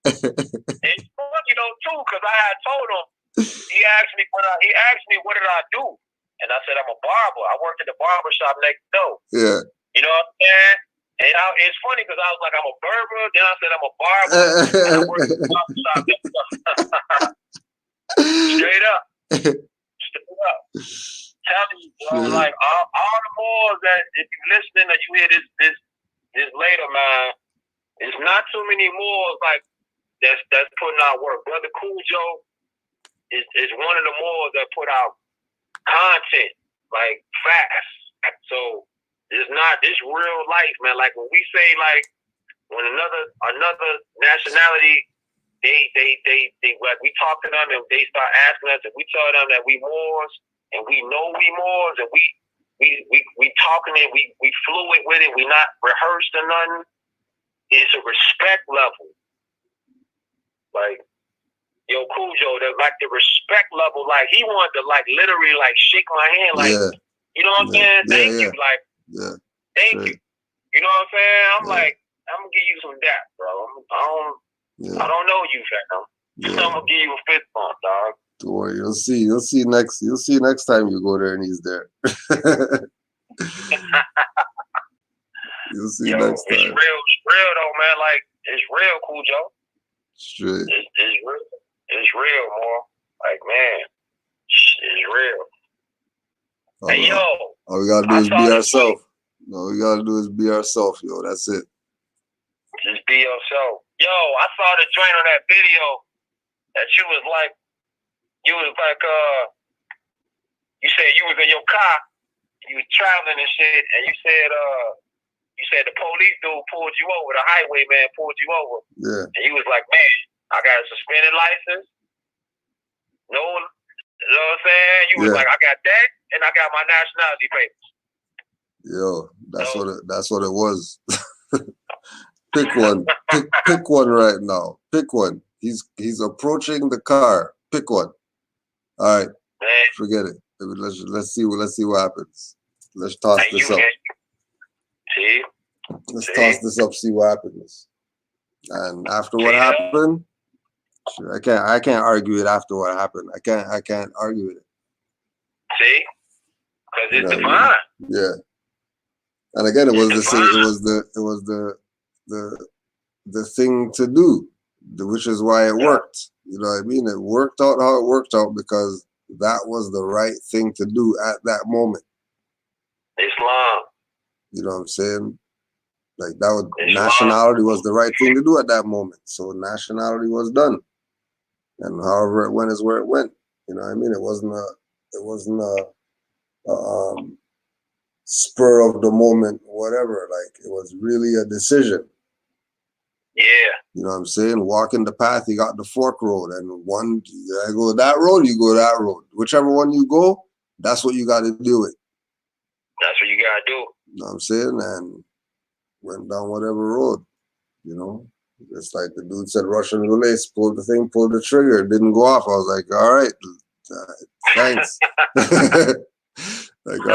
It's funny though too, because I had told him. He asked me what did I do, and I said I'm a barber. I worked at the barber shop next door. Yeah. You know what I'm saying? And it's funny because I was like, I'm a Berber. Then I said I'm a barber. And I worked at the barber shop next door. Straight up. Telling you, bro, like all the Moors that if you're listening that you hear this later, man, it's not too many Moors like that's putting out work. Brother Cujo is one of the Moors that put out content like fast. So it's not this real life, man. Like when we say like when another nationality they like we talk to them and they start asking us and we tell them that we Moors and we know we Moors and we talking it, we fluid with it, we not rehearsed or nothing. It's a respect level. Like yo, Cujo, the respect level, like he wanted to like literally like shake my hand, like you know what I'm saying? Thank you, like thank you. You know what I'm saying? I'm like, I'm gonna give you some dap, bro. I don't know you, fam. I'm gonna give you a fist bump, dog. Don't worry, you'll see next time you go there and he's there. You'll see next time. It's real though, man. Like it's real, Cujo. Straight. It's real. It's real, more. Like man, it's real. Hey yo, all we gotta do is be ourselves. No, we gotta do is be ourselves, yo. That's it. Just be yourself. Yo, I saw the joint on that video that you was like, you said you was in your car, you was traveling and shit, and you said the police dude pulled you over, the highwayman pulled you over. Yeah. And you was like, man, I got a suspended license. No, you know what I'm saying? You was like, I got that, and I got my nationality papers. Yo, that's what it was. Pick one. Pick one right now. Pick one. He's approaching the car. Pick one. All right. Man. Forget it. Let's see what happens. Let's toss this up. See? Let's toss this up, see what happens. And after what happened, I can't argue it after what happened. I can't argue it. See? Because it's divine. Yeah. And again, it was the thing to do, which is why it worked. You know what I mean? It worked out how it worked out because that was the right thing to do at that moment. Islam. You know what I'm saying? Like that was nationality was the right thing to do at that moment. So nationality was done. And however it went is where it went. You know what I mean? It wasn't a spur of the moment, whatever. Like it was really a decision. Yeah. You know what I'm saying? Walking the path, you got the fork road, and one you gotta go that road, you go that road. Whichever one you go, that's what you gotta do it. That's what you gotta do. You know what I'm saying? And went down whatever road, you know. It's like the dude said, Russian roulette, pulled the trigger, it didn't go off. I was like, all right, thanks. Like,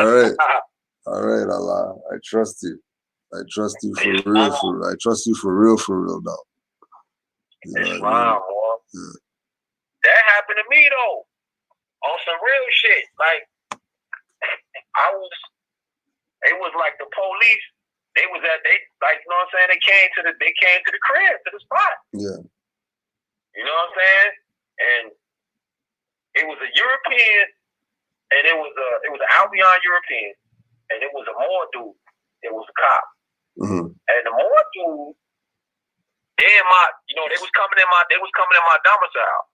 all right, Allah, I trust you. I trust you for real, I trust you for real now. You know what I mean? Yeah. That happened to me though. On some real shit. Like it was like the police, you know what I'm saying? They came to the crib, to the spot. Yeah. You know what I'm saying? And it was a European, and it was an Albion European, and it was a Moor dude. It was a cop. Mm-hmm. And the Moor dude, they was coming in my domicile.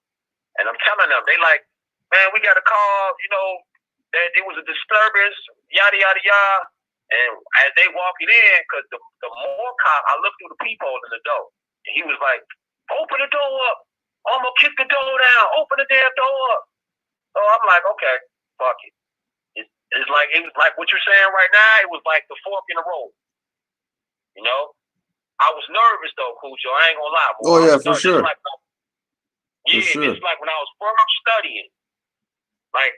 And I'm telling them, they like, man, we got a call, that there was a disturbance, yada, yada, yada. And as they walking in, because the Moor cop, I looked through the peephole in the door. And he was like, open the door up. I'm going to kick the door down. Open the damn door up. So I'm like, okay, fuck it. It was like what you're saying right now, it was like the fork in the road. You know? I was nervous though, Cujo. I ain't gonna lie. Boy. Oh yeah, for sure. It's like when I was first studying. Like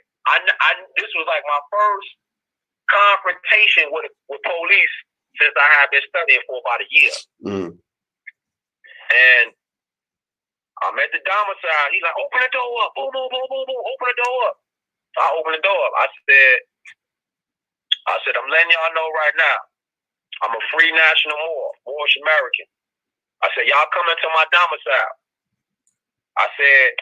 this was like my first confrontation with police since I had been studying for about a year. Mm. And I'm at the domicile. He's like, open the door up. Boom, boom, boom, boom, boom. Open the door up. So I opened the door up. I said, I'm letting y'all know right now. I'm a free national Moorish American. I said, y'all come into my domicile. I said,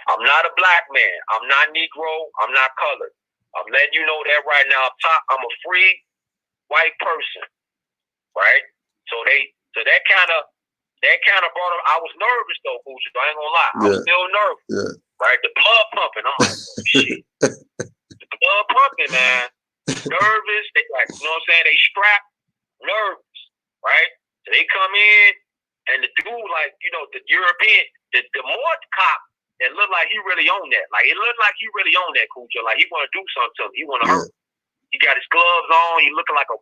I'm not a black man. I'm not Negro. I'm not colored. I'm letting you know that right now. I'm a free white person, right? So that kind of brought up. I was nervous though, Booster. I ain't gonna lie. I was still nervous. Yeah. Right? The blood pumping. I'm like, oh, shit. The blood pumping, man. Nervous. They like, you know what I'm saying? They strapped, nervous, right? So they come in, and the dude, like, the European, the Moor cop, that looked like he really owned that. Like, it looked like he really owned that, Cujo. Like, he want to do something to him. He want to hurt him. He got his gloves on. He looking like a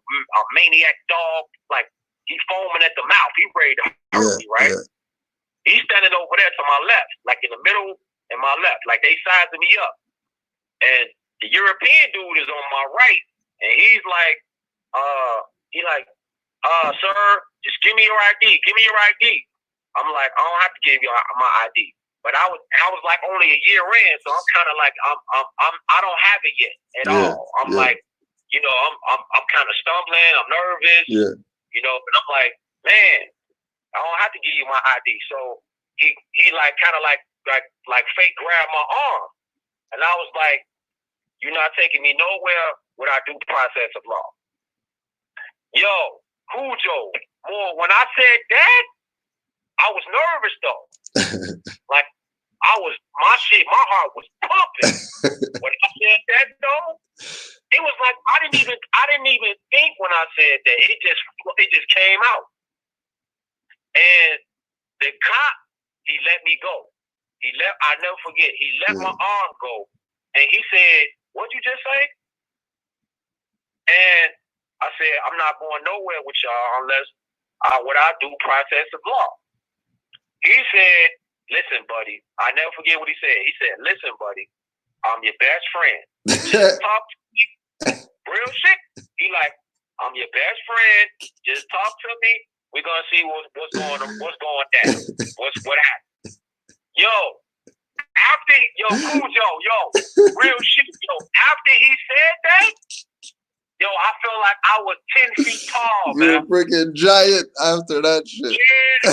maniac dog. Like, he foaming at the mouth. He ready to hurt me, right? Yeah. He's standing over there to my left, like in the middle and my left, like they sizing me up. And the European dude is on my right, and he's like, sir, just give me your ID. Give me your ID. I'm like, I don't have to give you my ID. But I was like only a year in, so I'm kind of like I don't have it yet at all. I'm like, I'm kind of stumbling. I'm nervous. Yeah. But I'm like, man, I don't have to give you my ID. So he like kind of like fake grabbed my arm, and I was like, you're not taking me nowhere without due process of law. Yo, Cujo, more when I said that, I was nervous though. Like my heart was pumping. When I said that though, it was like I didn't even think when I said that. It just came out. And the cop, he let me go. I never forget, he let my arm go. And he said, what'd you just say? And I said, I'm not going nowhere with y'all unless without due process of law. He said, listen, buddy. I never forget what he said. He said, listen, buddy, I'm your best friend. Just talk to me. Real shit. He like, I'm your best friend. Just talk to me. We're gonna see what's going down. What happened. Yo, Cujo, real shit, after he said that, I felt like I was 10 feet tall, man. You're a freaking giant after that shit. Yeah.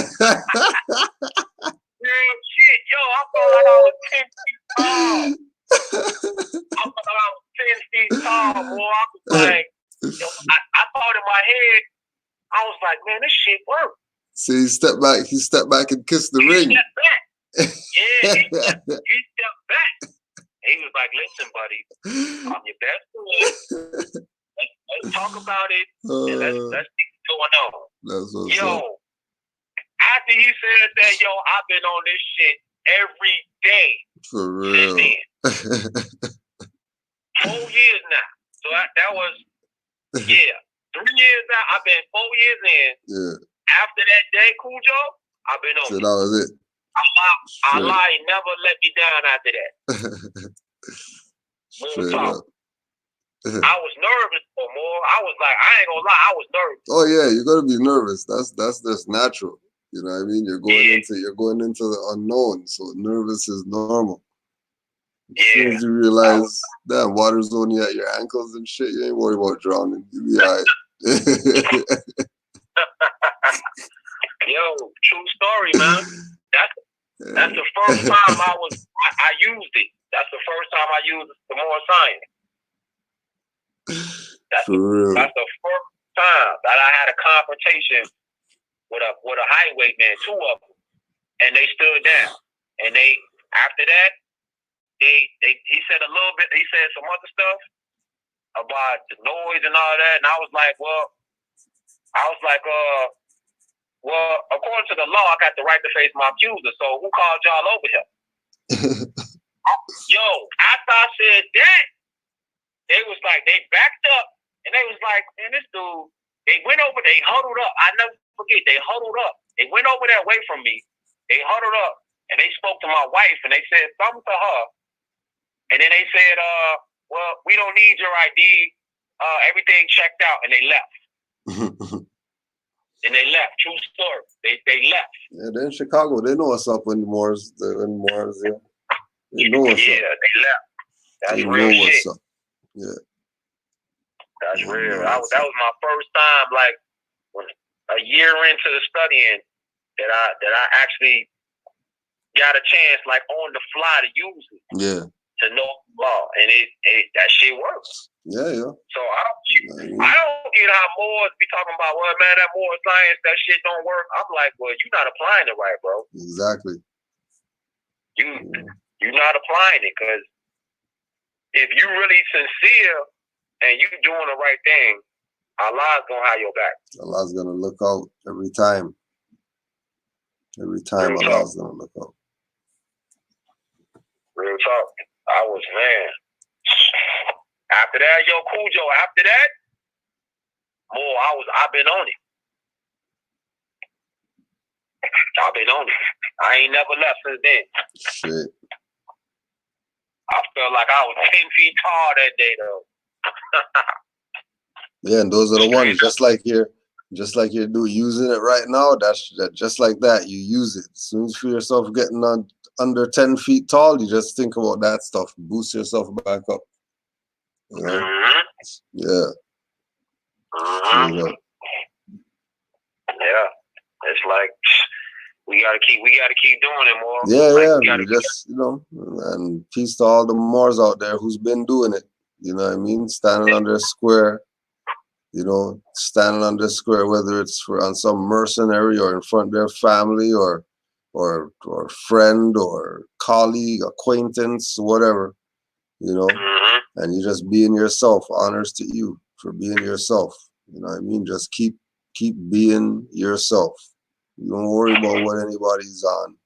Real shit, I felt like I was 10 feet tall. I felt like I was 10 feet tall, boy. I was like, I thought in my head, I was like, man, this shit worked. So he stepped back and kissed the ring. He stepped back. Yeah, he stepped back. He was like, listen, buddy, I'm your best friend. Let's talk about it, and let's see what's going on. That's what's up. After he said that, I've been on this shit every day. For real. Since then. 4 years now. So that was, 3 years now. I've been 4 years in. Yeah. After that day, Cujo, I've been on it. So that was it. Allah never let me down after that. Straight up. I was nervous for more. I was like, I ain't gonna lie, I was nervous. Oh yeah, you gotta be nervous. That's just natural. You know what I mean? You're going into the unknown, so nervous is normal. As soon as you realize that water's only at your ankles and shit, you ain't worried about drowning. You'll be alright. Yo, true story, man. That's the first time I used it. That's the first time I used the more science. That's the first time that I had a confrontation with a highwayman, 2 of them, and they stood down. And after that, he said a little bit. He said some other stuff about the noise and all that, and I was like, well, according to the law, I got the right to face my accuser. So who called y'all over here? Yo, after I said that, they was like, they backed up, and they was like, man, this dude. They went over, they huddled up. I never forget, they huddled up. They went over there away from me. They huddled up, and they spoke to my wife, and they said something to her. And then they said, well, we don't need your ID. Everything checked out, and they left. And they left. True story. They left. Yeah, they're in Chicago. They know what's up when Moors, yeah. They know what's up. Yeah, they left. That's real shit. Up. Yeah. That's real. That was my first time, like, a year into the studying, that I actually got a chance, like, on the fly to use it. Yeah. To know law, and that shit works. Yeah. So I don't get how Moors be talking about, well, man, that Moor science, that shit don't work. I'm like, well, you're not applying it right, bro. Exactly. You're not applying it, because if you really sincere and you doing the right thing, Allah's gonna have your back. Allah's gonna look out every time. Every time Allah's gonna look out. Real talk. I was, man. After that, Cujo, after that, I've been on it. I've been on it. I ain't never left since then. Shit. I felt like I was 10 feet tall that day, though. Yeah, and those are the ones, just like you're using it right now. That's just like that. You use it. As soon as you feel yourself getting under 10 feet tall, you just think about that stuff. Boost yourself back up. You know? Yeah. You know. Yeah. It's like we gotta keep doing it more. Yeah, you just, you know, and peace to all the Moors out there who's been doing it. You know what I mean? Standing under a square, you know, standing under a square, whether it's on some mercenary or in front of their family or friend or colleague, acquaintance, whatever, you know, and you just being yourself. Honors to you for being yourself. You know what I mean? Just keep being yourself. You don't worry about what anybody's on.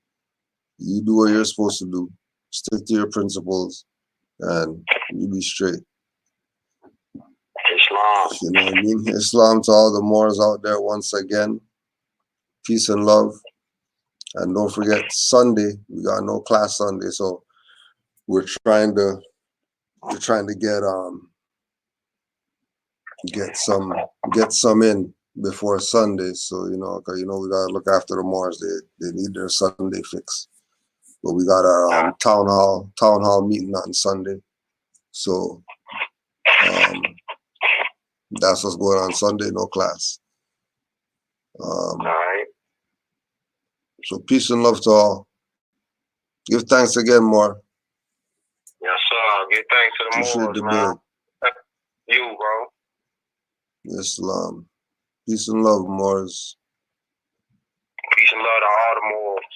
You do what you're supposed to do. Stick to your principles, and you be straight. Islam. You know what I mean? Islam to all the Moors out there once again. Peace and love. And don't forget, Sunday, we got no class Sunday, so we're trying to get some in before Sunday. So, you know, 'cause, you know, we gotta look after the Moors. They need their Sunday fix. But we got our town hall meeting on Sunday. So that's what's going on Sunday, no class. All right. So peace and love to all. Give thanks again, more. Yes, sir. Give thanks to the Moors, man. You, bro. Islam. Peace and love, Moors. Peace and love to all the Moors.